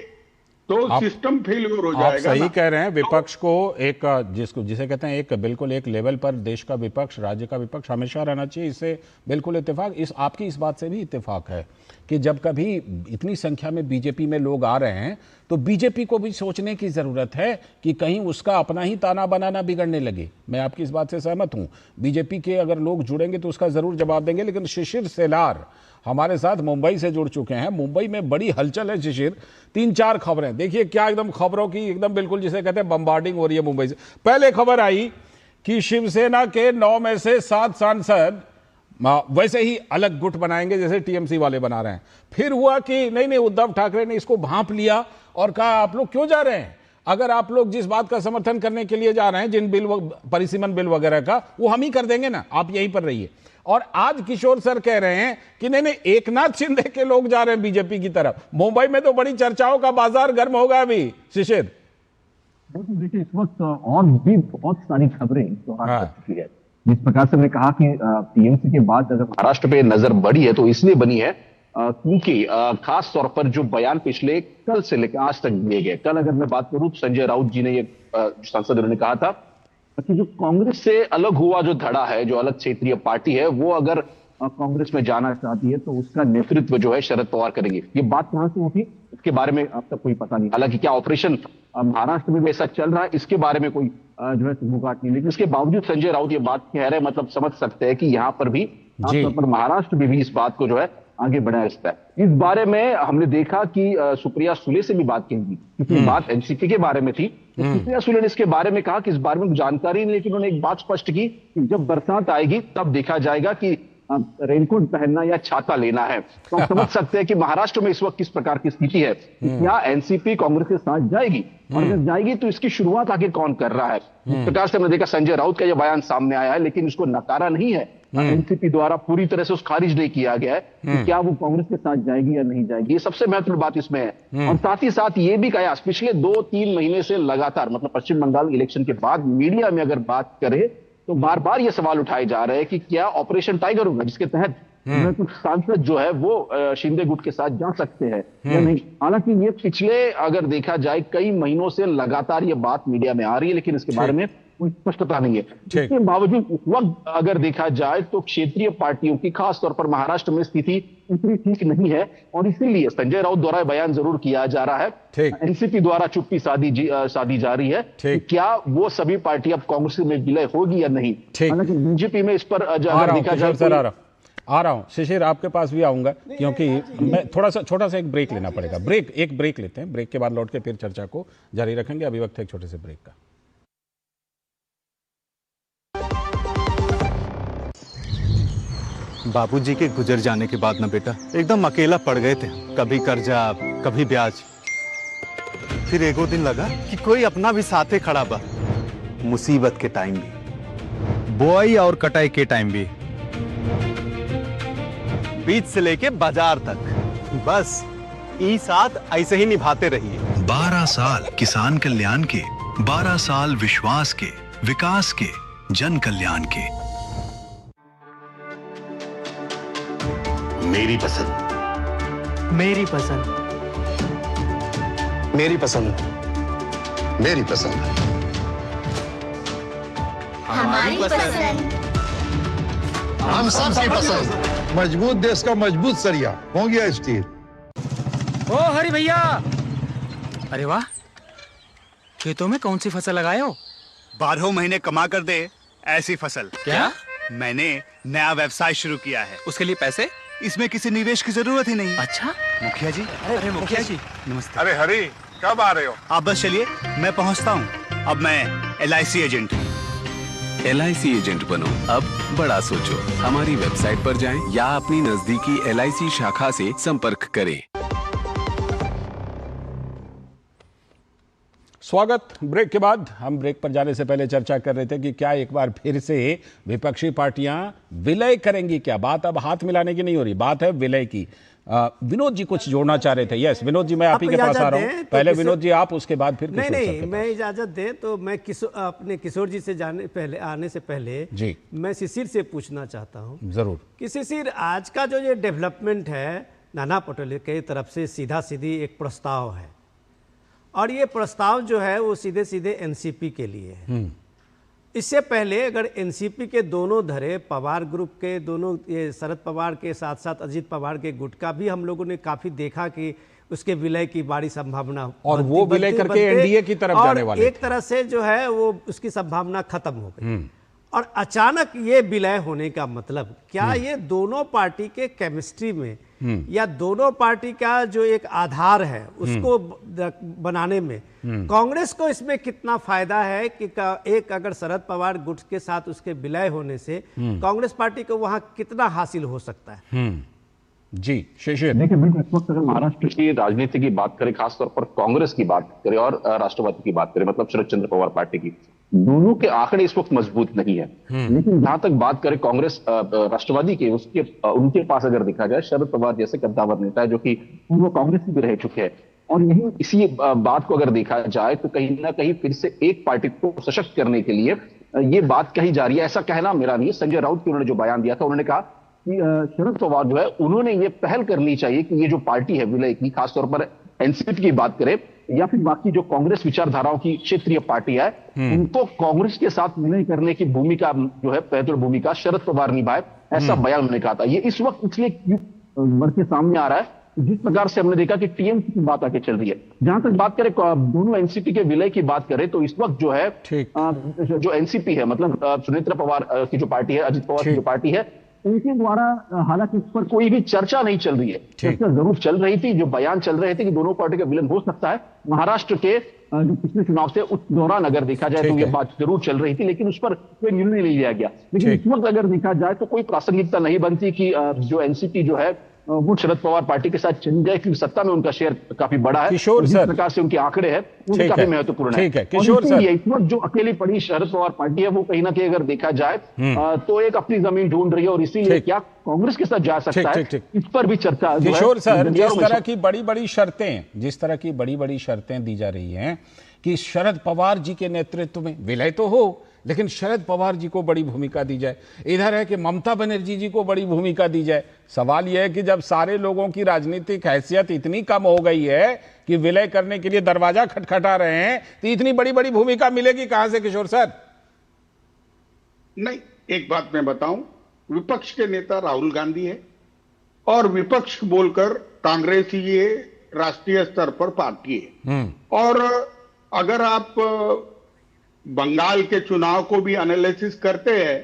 S8: तो सिस्टम फेलियर हो जाएगा।
S1: आप सही कह रहे हैं, विपक्ष को एक जिसे कहते हैं एक बिल्कुल एक लेवल पर देश का विपक्ष, राज्य का विपक्ष हमेशा रहना चाहिए, इससे बिल्कुल इत्तेफाक। आपकी इस बात से भी इत्तेफाक है कि जब कभी इतनी संख्या में बीजेपी में लोग आ रहे हैं तो बीजेपी को भी सोचने की जरूरत है कि कहीं उसका अपना ही ताना बनाना बिगड़ने लगे। मैं आपकी इस बात से सहमत हूं, बीजेपी के अगर लोग जुड़ेंगे तो उसका जरूर जवाब देंगे। लेकिन शिशिर सेलार हमारे साथ मुंबई से जुड़ चुके हैं, मुंबई में बड़ी हलचल है। शिशिर, 3-4 खबरें देखिए, क्या एकदम खबरों की एकदम बिल्कुल जिसे कहते हैं बम्बार्डिंग हो रही है मुंबई से। पहले खबर आई कि शिवसेना के 9 में से 7 सांसद वैसे ही अलग गुट बनाएंगे जैसे टीएमसी वाले बना रहे हैं। फिर हुआ कि नहीं, उद्धव ठाकरे ने इसको भांप लिया और कहा आप लोग क्यों जा रहे हैं, अगर आप लोग जिस बात का समर्थन करने के लिए जा रहे हैं, जिन बिल परिसीमन बिल वगैरह का, वो हम ही कर देंगे ना, आप यहीं पर रहिए। और आज किशोर सर कह रहे हैं कि नहीं, एकनाथ शिंदे के लोग जा रहे हैं बीजेपी की तरफ। मुंबई में तो बड़ी चर्चाओं का बाजार गर्म होगा अभी। शिशिर,
S9: देखिए इस वक्त और भी बहुत सारी खबरें तो आ चुकी है। जिस प्रकार से मैंने कहा कि टीएमसी के बाद अगर महाराष्ट्र पे नजर बढ़ी है तो इसलिए बनी है क्योंकि खास तौर पर जो बयान पिछले कल से लेकर आज तक दिए गए। कल अगर मैं बात करूं, संजय राउत जी ने ये सांसद ने कहा था कि जो कांग्रेस से अलग हुआ जो धड़ा है, जो अलग क्षेत्रीय पार्टी है, वो अगर कांग्रेस में जाना चाहती है तो उसका नेतृत्व जो है शरद पवार करेंगे। ये बात कहां से उठी इसके बारे में अब तक कोई पता नहीं। हालांकि क्या ऑपरेशन महाराष्ट्र में भी ऐसा चल रहा है, इसके बारे में कोई जो है सुगबुगाहट नहीं, लेकिन इसके बावजूद संजय राउत ये बात कह रहे हैं, मतलब समझ सकते हैं कि यहाँ पर भी खासतौर पर महाराष्ट्र में भी इस बात को जो है आगे बढ़ाया रिश्ता है। इस बारे में हमने देखा कि सुप्रिया सुले से भी बात की थी, क्योंकि बात एनसीपी के बारे में थी। सुप्रिया सुले ने इसके बारे में कहा कि इस बारे में जानकारी नहीं, लेकिन उन्होंने एक बात स्पष्ट की कि जब बरसात आएगी तब देखा जाएगा कि रेनकोट पहनना या छाता लेना है। तो हम समझ सकते हैं कि महाराष्ट्र में इस वक्त किस प्रकार की स्थिति है। क्या एनसीपी कांग्रेस के साथ जाएगी, और अगर जाएगी तो इसकी शुरुआत आगे कौन कर रहा है। इस प्रकार से हमने देखा संजय राउत का यह बयान सामने आया है, लेकिन इसको नकारा नहीं है एनसीपी द्वारा, पूरी तरह से उस खारिज नहीं किया गया है कि क्या वो कांग्रेस के साथ जाएगी या नहीं जाएगी। ये सबसे महत्वपूर्ण बात इसमें है। और साथ ही साथ ये भी कहा पिछले 2-3 महीने से लगातार, मतलब पश्चिम बंगाल इलेक्शन के बाद मीडिया में अगर बात करें तो बार बार ये सवाल उठाए जा रहे हैं कि क्या ऑपरेशन टाइगर होगा, जिसके तहत कुछ सांसद जो है वो शिंदे गुट के साथ जा सकते हैं या नहीं। हालांकि ये पिछले अगर देखा जाए कई महीनों से लगातार ये बात मीडिया में आ रही है, लेकिन इसके बारे में कोई स्पष्टता नहीं है। इसके बावजूद इस वक्त अगर देखा जाए तो क्षेत्रीय पार्टियों की खासतौर पर महाराष्ट्र में स्थिति इतनी ठीक नहीं है, और इसीलिए संजय राउत द्वारा बयान जरूर किया जा रहा है। एनसीपी द्वारा चुप्पी साधी जा रही है कि क्या वो सभी पार्टी अब कांग्रेस में विलय होगी या नहीं। हालांकि बीजेपी में इस पर अगर देखा जाए
S1: आ रहा हूं शिशिर, आपके पास भी आऊंगा, क्योंकि मैं छोटा सा एक ब्रेक लेना पड़ेगा। एक ब्रेक लेते हैं, ब्रेक के बाद लौट के फिर चर्चा को जारी रखेंगे। अभी वक्त है एक छोटे से ब्रेक का।
S10: बाबूजी के गुजर जाने के बाद ना बेटा एकदम अकेला पड़ गए थे, कभी कर्जा कभी ब्याज। फिर एगो दिन लगा कि कोई अपना भी साथे खड़ा बा, मुसीबत के टाइम भी, बुआई और कटाई के टाइम भी, बीज से लेके बाजार तक, बस ई साथ ऐसे ही निभाते रहिए।
S11: 12 साल किसान कल्याण के, 12 साल विश्वास के, विकास के, जन कल्याण के।
S12: मेरी पसंद,
S13: मेरी पसंद,
S12: मेरी पसंद, मेरी पसंद,
S14: हमारी पसंद,
S12: हम सबकी पसंद।
S15: मजबूत देश का मजबूत सरिया हो गया स्टील।
S13: ओ हरि भैया, अरे वाह, खेतों में कौन सी फसल लगाए हो?
S10: 12 महीने कमा कर दे ऐसी फसल।
S13: क्या?
S10: मैंने नया व्यवसाय शुरू किया है।
S13: उसके लिए पैसे?
S10: इसमें किसी निवेश की जरूरत ही नहीं।
S13: अच्छा
S10: मुखिया जी।
S13: अरे मुखिया जी
S10: नमस्ते।
S15: अरे हरी, कब आ रहे हो?
S10: आप बस चलिए, मैं पहुंचता हूं। अब मैं LIC एजेंट हूं।
S16: LIC एजेंट बनो, अब बड़ा सोचो। हमारी वेबसाइट पर जाएं या अपनी नजदीकी LIC शाखा से संपर्क करें।
S1: स्वागत। ब्रेक के बाद हम ब्रेक पर जाने से पहले चर्चा कर रहे थे कि क्या एक बार फिर से विपक्षी पार्टियां विलय करेंगी। क्या बात अब हाथ मिलाने की नहीं हो रही, बात है विलय की। विनोद जी कुछ जोड़ना चाह रहे थे। यस विनोद जी, मैं आप ही के पास आ रहा हूँ। पहले विनोद जी आप, उसके बाद फिर
S7: नहीं, मैं इजाजत दें तो मैं अपने किशोर जी से आने से पहले
S1: जी
S7: मैं शिशिर से पूछना चाहता हूँ
S1: जरूर
S7: कि शिशिर, आज का जो ये डेवलपमेंट है, नाना पटोले की तरफ से सीधा सीधी एक प्रस्ताव है, और ये प्रस्ताव जो है वो सीधे सीधे एनसीपी के लिए है। इससे पहले अगर एनसीपी के दोनों धरे, पवार ग्रुप के दोनों, ये शरद पवार के साथ साथ अजीत पवार के गुट का भी हम लोगों ने काफ़ी देखा कि उसके विलय की बड़ी संभावना,
S1: और वो विलय करके एनडीए की तरफ जाने वाले,
S7: एक तरह से जो है वो उसकी संभावना खत्म हो गई। और अचानक ये विलय होने का मतलब क्या ये दोनों पार्टी के केमिस्ट्री में या दोनों पार्टी का जो एक आधार है उसको बनाने में कांग्रेस को इसमें कितना फायदा है कि एक अगर शरद पवार गुट के साथ उसके विलय होने से कांग्रेस पार्टी को वहां कितना हासिल हो सकता है?
S1: जी शिशिर।
S9: देखिए बिल्कुल, इस वक्त अगर महाराष्ट्र की राजनीति की बात करें, खासतौर पर कांग्रेस की बात करें और राष्ट्रवादी की बात करें, मतलब शरद चंद्र पवार पार्टी की, दोनों के आंकड़े इस वक्त मजबूत नहीं है। लेकिन जहां तक बात करें कांग्रेस राष्ट्रवादी के, उनके पास अगर देखा जाए, शरद पवार जैसे कद्दावर नेता है जो कि पूर्व कांग्रेस भी रह चुके हैं, और यही इसी बात को अगर देखा जाए तो कहीं ना कहीं फिर से एक पार्टी को सशक्त करने के लिए ये बात कही जा रही है। ऐसा कहना मेरा नहीं है, संजय राउत की उन्होंने जो बयान दिया था, उन्होंने कहा कि शरद पवार जो है उन्होंने ये पहल करनी चाहिए कि ये जो पार्टी है विलय की, खासतौर पर एनसीपी की बात करें या फिर बाकी जो कांग्रेस विचारधाराओं की क्षेत्रीय पार्टी है, उनको कांग्रेस के साथ विलय करने की भूमिका जो है, बेहतर भूमिका शरद पवार निभाए, ऐसा बयान उन्होंने कहा था। ये इस वक्त इसलिए क्यों बढ़ के सामने आ रहा है, जिस प्रकार से हमने देखा कि टीएमसी की बात आके चल रही है। जहां तक बात करें दोनों एनसीपी के विलय की बात करें तो इस वक्त जो है जो एनसीपी है, मतलब सुनेत्र पवार की जो पार्टी है, अजित पवार की जो पार्टी है, उनके द्वारा हालांकि इस पर कोई भी चर्चा नहीं चल रही है। चर्चा जरूर चल रही थी, जो बयान चल रहे थे कि दोनों पार्टी का विलय हो सकता है महाराष्ट्र के जो पिछले चुनाव से उस दौरान अगर देखा जाए तो ये बात जरूर चल रही थी, लेकिन उस पर कोई निर्णय नहीं लिया गया। लेकिन इस वक्त अगर देखा जाए तो कोई प्रासंगिकता नहीं बनती कि जो एनसीपी जो है वो शरद पवार पार्टी के साथ चली जाए, क्योंकि सत्ता में उनका शेयर काफी बड़ा है,
S1: किशोर
S9: जिस
S1: सर
S9: प्रकार से उनके आंकड़े हैं वो भी काफी महत्वपूर्ण है।
S1: ठीक है किशोर सर,
S9: इस वक्त जो अकेली पड़ी शरद पवार पार्टी है वो कहीं ना कहीं अगर देखा जाए तो एक अपनी जमीन ढूंढ रही है, और इसीलिए क्या कांग्रेस के साथ जा सकता है, इस पर भी चर्चा।
S1: किशोर सर, जिस तरह की बड़ी बड़ी शर्तें दी जा रही हैं कि शरद पवार जी के नेतृत्व में विलय तो हो, लेकिन शरद पवार जी को बड़ी भूमिका दी जाए, इधर है कि ममता बनर्जी जी को बड़ी भूमिका दी जाए। सवाल यह है कि जब सारे लोगों की राजनीतिक हैसियत इतनी कम हो गई है कि विलय करने के लिए दरवाजा खटखटा रहे हैं, तो इतनी बड़ी बड़ी भूमिका मिलेगी कहां से किशोर सर?
S8: नहीं, एक बात मैं बताऊं, विपक्ष के नेता राहुल गांधी है, और विपक्ष बोलकर कांग्रेस ही ये राष्ट्रीय स्तर पर पार्टी है। और अगर आप बंगाल के चुनाव को भी एनालिसिस करते हैं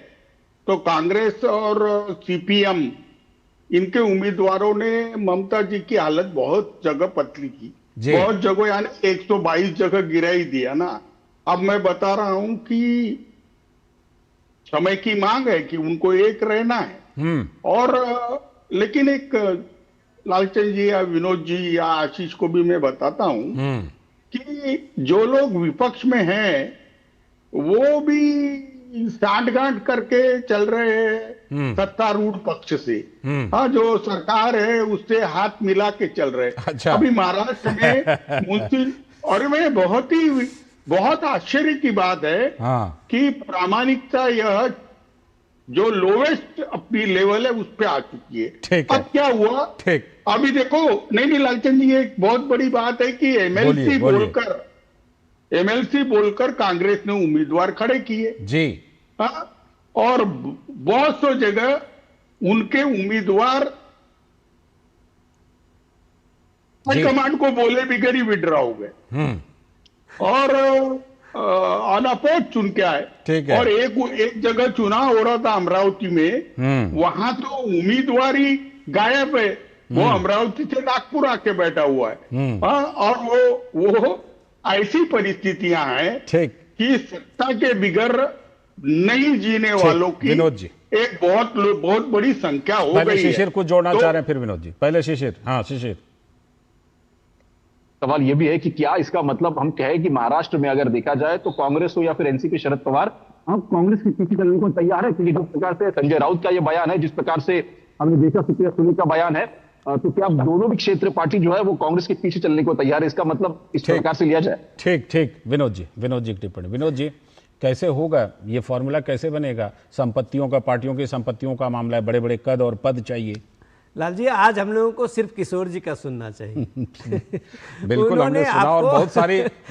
S8: तो कांग्रेस और सीपीएम, इनके उम्मीदवारों ने ममता जी की हालत बहुत जगह पतली की, बहुत जगह, यानी 122 जगह गिरा ही दिया ना। अब मैं बता रहा हूं कि समय की मांग है कि उनको एक रहना है। और लेकिन एक लालचंद जी या विनोद जी या आशीष को भी मैं बताता हूं कि जो लोग विपक्ष में हैं वो भी साठगांठ करके चल रहे हैं सत्तारूढ़ पक्ष से। हाँ, जो सरकार है उससे हाथ मिला के चल रहे हैं।
S1: अच्छा।
S8: अभी महाराष्ट्र में मुंशी, और मैं बहुत आश्चर्य की बात है कि प्रामाणिकता यह जो लोवेस्ट अपनी लेवल है उस पर आ चुकी है। अब क्या हुआ, अभी देखो, नहीं लालचंद जी, एक बहुत बड़ी बात है कि एमएलसी बोलकर कांग्रेस ने उम्मीदवार खड़े किए जी। और बहुत सी जगह उनके उम्मीदवार हाईकमांड को बोले बिगड़ ही विड्रॉ हो गए और ऑन अपोज चुन के आए। और एक जगह चुनाव हो रहा था अमरावती में, वहां तो उम्मीदवारी गायब है, वो अमरावती से नागपुर आके बैठा हुआ है। और वो ऐसी परिस्थितियां हैं कि सत्ता के बिगर नहीं जीने वालों की एक बहुत बड़ी संख्या हो गई है।
S1: शिशिर कुछ जोड़ना चाह रहे हैं, फिर विनोद जी। पहले शिशिर। हाँ शिशिर,
S9: सवाल यह भी है कि क्या इसका मतलब हम कहें कि महाराष्ट्र में अगर देखा जाए तो कांग्रेस हो या फिर एनसीपी, शरद पवार हम कांग्रेस के पीछे चलने को तैयार है? क्योंकि जिस प्रकार से संजय राउत का यह बयान है, जिस प्रकार से हमने देखा सुप्रिया सुले का बयान है, तो क्या दोनों भी क्षेत्र पार्टी जो है वो कांग्रेस के पीछे चलने को तैयार है? इसका मतलब इस प्रकार से लिया जाए?
S1: ठीक। विनोद जी की टिप्पणी। विनोद जी, कैसे होगा ये फॉर्मूला, कैसे बनेगा? संपत्तियों का, पार्टियों की संपत्तियों का मामला है, बड़े बड़े कद और पद चाहिए।
S7: लाल जी, आज हम लोगों को सिर्फ किशोर जी का सुनना चाहिए।
S1: बिल्कुल हमने सुना, और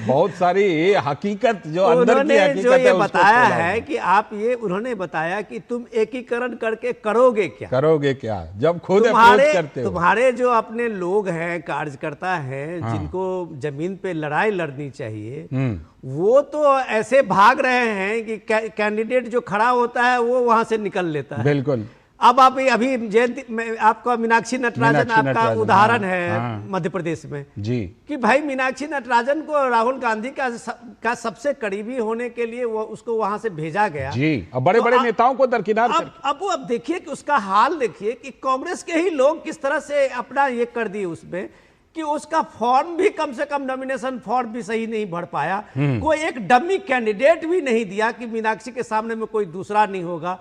S1: बहुत सारी हकीकत जो अंदर की हकीकत
S7: जो ये बताया है कि आप ये, उन्होंने बताया कि तुम एकीकरण करके करोगे क्या
S1: जब खुद अप्रोच करते हो।
S7: तुम्हारे जो अपने लोग हैं, कार्यकर्ता हैं, जिनको जमीन पे लड़ाई लड़नी चाहिए, वो तो ऐसे भाग रहे हैं कि कैंडिडेट जो खड़ा होता है वो वहां से निकल लेता है।
S1: बिल्कुल।
S7: अब आप अभी जयंती में आपका मीनाक्षी नटराजन आपका उदाहरण है मध्य प्रदेश में
S1: जी, कि
S7: भाई मीनाक्षी नटराजन को राहुल गांधी का सबसे करीबी होने के लिए वो उसको वहां से भेजा गया
S1: जी, अब बड़े बड़े नेताओं को दरकिनार
S7: अब देखिए कि उसका हाल देखिए कि कांग्रेस के ही लोग किस तरह से अपना ये कर दिए उसमें कि उसका फॉर्म भी कम से कम नॉमिनेशन फॉर्म भी सही नहीं भर पाया, कोई एक डमी कैंडिडेट भी नहीं दिया कि मीनाक्षी के सामने में कोई दूसरा नहीं होगा।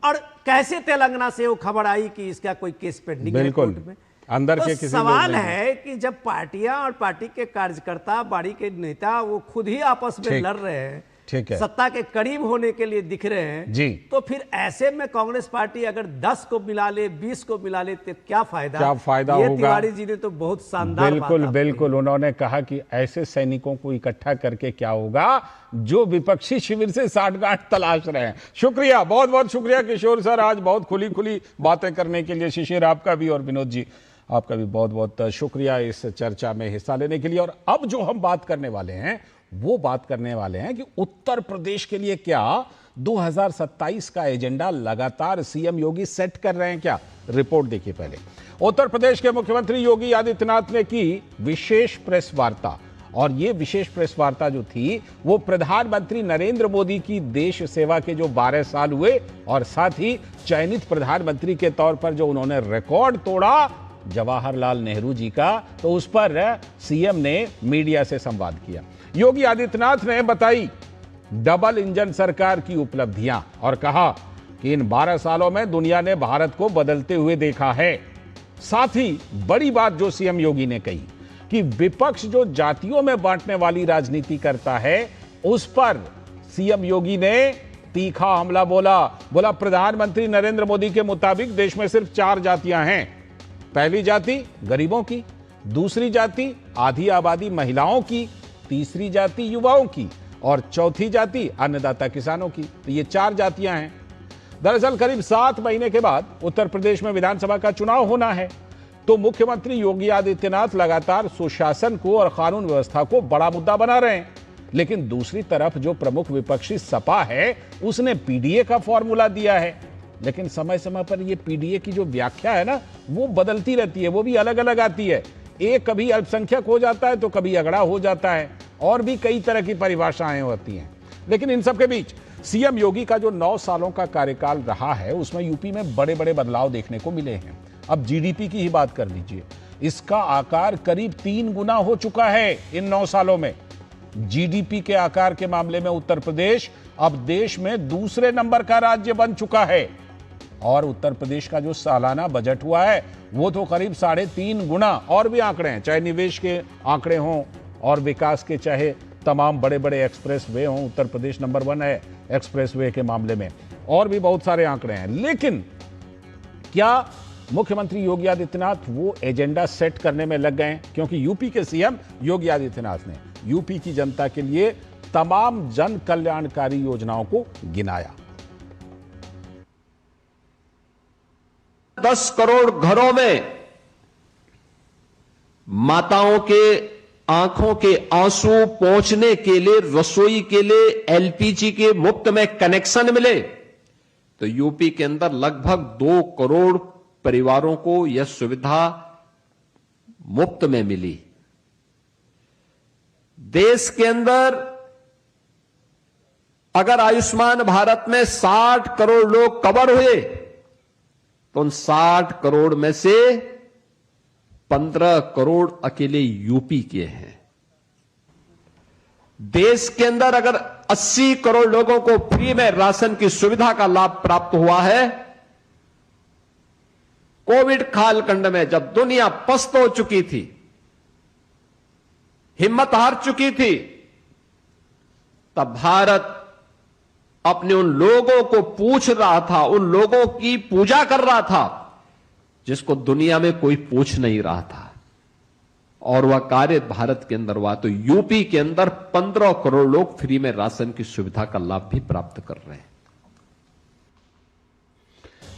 S7: और कैसे तेलंगाना से वो खबर आई कि इसका कोई केस पेंडिंग है कोर्ट में।
S1: अंदर के
S7: किसी सवाल है कि जब पार्टियां और पार्टी के कार्यकर्ता बाड़ी के नेता वो खुद ही आपस में लड़ रहे हैं,
S1: ठीक है,
S7: सत्ता के करीब होने के लिए दिख रहे हैं
S1: जी,
S7: तो फिर ऐसे में कांग्रेस पार्टी अगर 10 को मिला ले 20 को मिला ले तो क्या फायदा
S1: होगा।
S7: तिवारी जी ने तो बहुत शानदार
S1: बिल्कुल उन्होंने कहा कि ऐसे सैनिकों को इकट्ठा करके क्या होगा जो विपक्षी शिविर से साठगांठ तलाश रहे हैं। शुक्रिया, बहुत बहुत शुक्रिया किशोर सर, आज बहुत खुली खुली बातें करने के लिए। शिशिर आपका भी और विनोद जी आपका भी बहुत बहुत शुक्रिया इस चर्चा में हिस्सा लेने के लिए। और अब जो हम बात करने वाले हैं वो बात करने वाले हैं कि उत्तर प्रदेश के लिए क्या 2027 का एजेंडा लगातार सीएम योगी सेट कर रहे हैं क्या। रिपोर्ट देखिए पहले। उत्तर प्रदेश के मुख्यमंत्री योगी आदित्यनाथ ने की विशेष प्रेस वार्ता, और ये विशेष प्रेस वार्ता जो थी वो प्रधानमंत्री नरेंद्र मोदी की देश सेवा के जो 12 साल हुए और साथ ही चयनित प्रधानमंत्री के तौर पर जो उन्होंने रिकॉर्ड तोड़ा जवाहरलाल नेहरू जी का, तो उस पर सीएम ने मीडिया से संवाद किया। योगी आदित्यनाथ ने बताई डबल इंजन सरकार की उपलब्धियां और कहा कि इन 12 सालों में दुनिया ने भारत को बदलते हुए देखा है। साथ ही बड़ी बात जो सीएम योगी ने कही कि विपक्ष जो जातियों में बांटने वाली राजनीति करता है उस पर सीएम योगी ने तीखा हमला बोला। प्रधानमंत्री नरेंद्र मोदी के मुताबिक देश में सिर्फ 4 जातियां हैं। पहली जाति गरीबों की, दूसरी जाति आधी आबादी महिलाओं की, तीसरी जाति युवाओं की और चौथी जाति अन्नदाता किसानों की। तो ये 4 जातियां हैं। दरअसल करीब 7 महीने के बाद उत्तर प्रदेश में विधानसभा का चुनाव होना है, तो मुख्यमंत्री योगी आदित्यनाथ लगातार सुशासन को और कानून व्यवस्था को बड़ा मुद्दा बना रहे हैं। लेकिन दूसरी तरफ जो प्रमुख विपक्षी सपा है उसने पीडीए का फॉर्मूला दिया है। लेकिन समय समय पर ये पीडीए की जो व्याख्या है ना वो बदलती रहती है, वो भी अलग अलग आती है। एक कभी अल्पसंख्यक हो जाता है तो कभी अगड़ा हो जाता है, और भी कई तरह की परिभाषाएं होती हैं। लेकिन इन सब के बीच सीएम योगी का जो 9 सालों का कार्यकाल रहा है उसमें यूपी में बड़े बड़े बदलाव देखने को मिले हैं। अब जीडीपी की ही बात कर लीजिए, इसका आकार करीब 3 गुना हो चुका है इन 9 सालों में। जीडीपी के आकार के मामले में उत्तर प्रदेश अब देश में दूसरे नंबर का राज्य बन चुका है, और उत्तर प्रदेश का जो सालाना बजट हुआ है वो तो करीब 3.5 गुना। और भी आंकड़े हैं, चाहे निवेश के आंकड़े हों और विकास के, चाहे तमाम बड़े बड़े एक्सप्रेस वे हों, उत्तर प्रदेश नंबर 1 है एक्सप्रेस वे के मामले में, और भी बहुत सारे आंकड़े हैं। लेकिन क्या मुख्यमंत्री योगी आदित्यनाथ वो एजेंडा सेट करने में लग गए? क्योंकि यूपी के सीएम योगी आदित्यनाथ ने यूपी की जनता के लिए तमाम जन कल्याणकारी योजनाओं को गिनाया।
S17: 10 करोड़ घरों में माताओं के आंखों के आंसू पहुंचने के लिए, रसोई के लिए एलपीजी के मुफ्त में कनेक्शन मिले, तो यूपी के अंदर लगभग 2 करोड़ परिवारों को यह सुविधा मुफ्त में मिली। देश के अंदर अगर आयुष्मान भारत में 60 करोड़ लोग कवर हुए तो उन 60 करोड़ में से 15 करोड़ अकेले यूपी के हैं। देश के अंदर अगर 80 करोड़ लोगों को फ्री में राशन की सुविधा का लाभ प्राप्त हुआ है, कोविड कालखंड में जब दुनिया पस्त हो चुकी थी, हिम्मत हार चुकी थी, तब भारत अपने उन लोगों को पूछ रहा था, उन लोगों की पूजा कर रहा था जिसको दुनिया में कोई पूछ नहीं रहा था, और वह कार्य भारत के अंदर हुआ। तो यूपी के अंदर 15 करोड़ लोग फ्री में राशन की सुविधा का लाभ भी प्राप्त कर रहे हैं।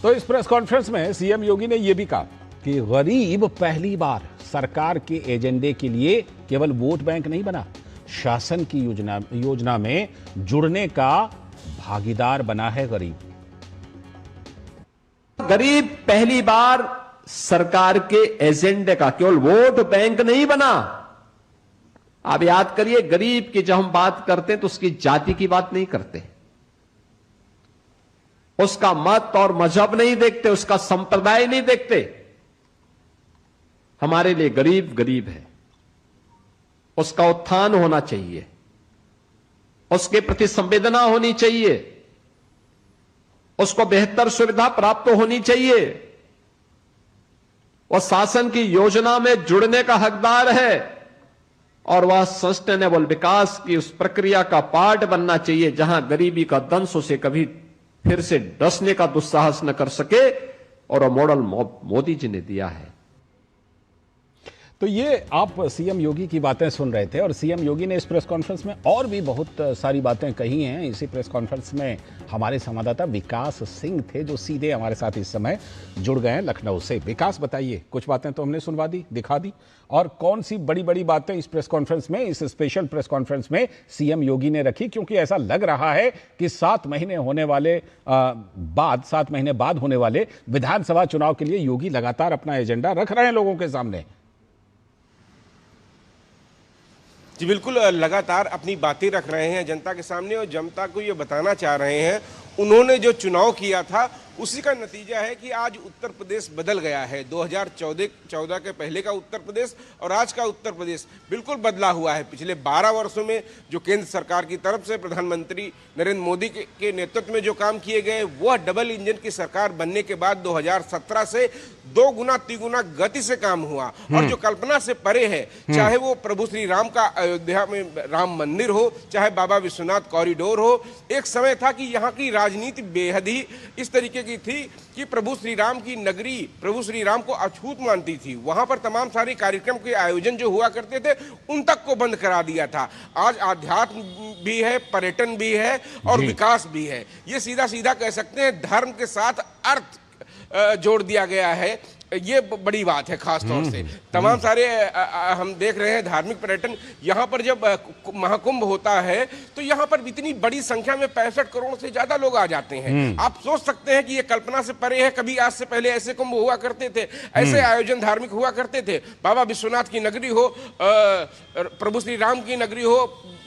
S1: तो इस प्रेस कॉन्फ्रेंस में सीएम योगी ने यह भी कहा कि गरीब पहली बार सरकार के एजेंडे के लिए केवल वोट बैंक नहीं बना, शासन की योजना में जुड़ने का भागीदार बना है गरीब।
S17: गरीब पहली बार सरकार के एजेंडे का केवल वोट बैंक नहीं बना। आप याद करिए, गरीब की जब हम बात करते हैं तो उसकी जाति की बात नहीं करते, उसका मत और मजहब नहीं देखते, उसका संप्रदाय नहीं देखते। हमारे लिए गरीब गरीब है, उसका उत्थान होना चाहिए, उसके प्रति संवेदना होनी चाहिए, उसको बेहतर सुविधा प्राप्त होनी चाहिए, वह शासन की योजना में जुड़ने का हकदार है और वह सस्टेनेबल विकास की उस प्रक्रिया का पार्ट बनना चाहिए जहां गरीबी का दंश उसे कभी फिर से डसने का दुस्साहस न कर सके। और वह मॉडल मोदी जी ने दिया है।
S1: तो ये आप सीएम योगी की बातें सुन रहे थे और सीएम योगी ने इस प्रेस कॉन्फ्रेंस में और भी बहुत सारी बातें कही हैं। इसी प्रेस कॉन्फ्रेंस में हमारे संवाददाता विकास सिंह थे जो सीधे हमारे साथ इस समय जुड़ गए हैं लखनऊ से। विकास, बताइए, कुछ बातें तो हमने सुनवा दी, दिखा दी, और कौन सी बड़ी बड़ी बातें इस प्रेस कॉन्फ्रेंस में, इस स्पेशल प्रेस कॉन्फ्रेंस में सीएम योगी ने रखी? क्योंकि ऐसा लग रहा है कि 7 महीने बाद होने वाले विधानसभा चुनाव के लिए योगी लगातार अपना एजेंडा रख रहे हैं लोगों के सामने।
S18: जी बिल्कुल, लगातार अपनी बातें रख रहे हैं जनता के सामने और जनता को ये बताना चाह रहे हैं उन्होंने जो चुनाव किया था उसी का नतीजा है कि आज उत्तर प्रदेश बदल गया है। 2014 के पहले का उत्तर प्रदेश और आज का उत्तर प्रदेश बिल्कुल बदला हुआ है। पिछले 12 वर्षों में जो केंद्र सरकार की तरफ से प्रधानमंत्री नरेंद्र मोदी के नेतृत्व में जो काम किए गए, वह डबल इंजन की सरकार बनने के बाद 2017 से 2 गुना 3 गुना गति से काम हुआ और जो कल्पना से परे है, चाहे वो प्रभु श्री राम का अयोध्या में राम मंदिर हो, चाहे बाबा विश्वनाथ कॉरिडोर हो। एक समय था कि यहाँ की राजनीति बेहद ही इस तरीके की थी कि प्रभु श्री राम की नगरी प्रभु श्री राम को अछूत मानती थी। वहां पर तमाम सारे कार्यक्रम के आयोजन जो हुआ करते थे उन तक को बंद करा दिया था। आज आध्यात्म भी है, पर्यटन भी है और विकास भी है। ये सीधा सीधा कह सकते हैं धर्म के साथ अर्थ जोड़ दिया गया है। ये बड़ी बात है खास तौर से। तमाम सारे हम देख रहे हैं धार्मिक पर्यटन। यहाँ पर जब महाकुंभ होता है तो यहाँ पर इतनी बड़ी संख्या में 65 करोड़ से ज्यादा लोग आ जाते हैं। आप सोच सकते हैं कि ये कल्पना से परे है। कभी आज से पहले ऐसे कुंभ हुआ करते थे, ऐसे आयोजन धार्मिक हुआ करते थे। बाबा विश्वनाथ की नगरी हो, प्रभु श्री राम की नगरी हो,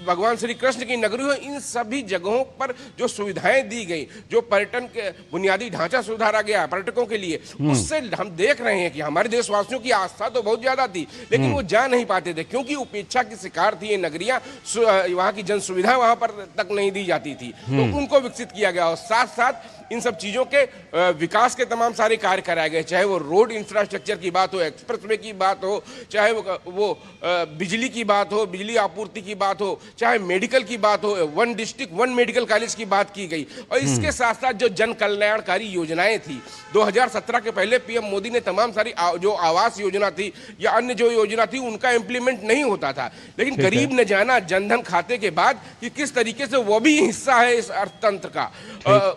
S18: भगवान श्री कृष्ण की नगरी हो, इन सभी जगहों पर जो सुविधाएं दी गई, जो पर्यटन के बुनियादी ढांचा सुधारा गया पर्यटकों के लिए, उससे हम देख रहे हैं कि हमारे देशवासियों की आस्था तो बहुत ज्यादा थी, लेकिन वो जा नहीं पाते थे क्योंकि उपेक्षा की शिकार थी ये नगरियां। वहां की जन सुविधा वहां पर तक नहीं दी जाती थी, तो उनको विकसित किया गया और साथ साथ इन सब चीजों के विकास के तमाम सारे कार्य कराए गए। चाहे वो रोड इंफ्रास्ट्रक्चर की बात हो, एक्सप्रेसवे की बात हो, चाहे वो बिजली की बात हो, बिजली आपूर्ति की बात हो, चाहे मेडिकल की बात हो, 1 डिस्ट्रिक्ट 1 मेडिकल कॉलेज की बात की गई। और इसके साथ साथ जो जन कल्याणकारी योजनाएं थी 2017 के पहले पीएम मोदी ने तमाम सारी जो आवास योजना थी या अन्य जो योजना थी उनका इंप्लीमेंट नहीं होता था, लेकिन गरीब ने जाना जनधन खाते के बाद कि किस तरीके से वो भी हिस्सा है इस अर्थतंत्र का।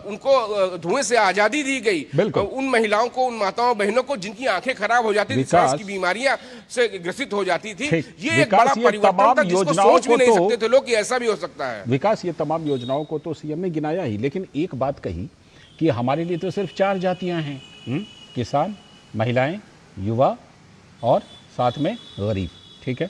S18: उनको धुएं से आजादी दी गई। उन महिलाओं को, उन माताओं बहनों को जिनकी आंखें खराब हो जाती थी, सांस की बीमारियां से ग्रसित हो जाती थी, ये एक बड़ा परिवर्तन था जिसको सोच भी नहीं सकते थे लोग कि ऐसा भी हो सकता है।
S1: विकास, ये तमाम योजनाओं को तो सीएम ने गिनाया ही, लेकिन एक बात कही कि हमारे लिए तो सिर्फ 4 जातियां हैं, किसान, महिलाएं, युवा और साथ में गरीब। ठीक है,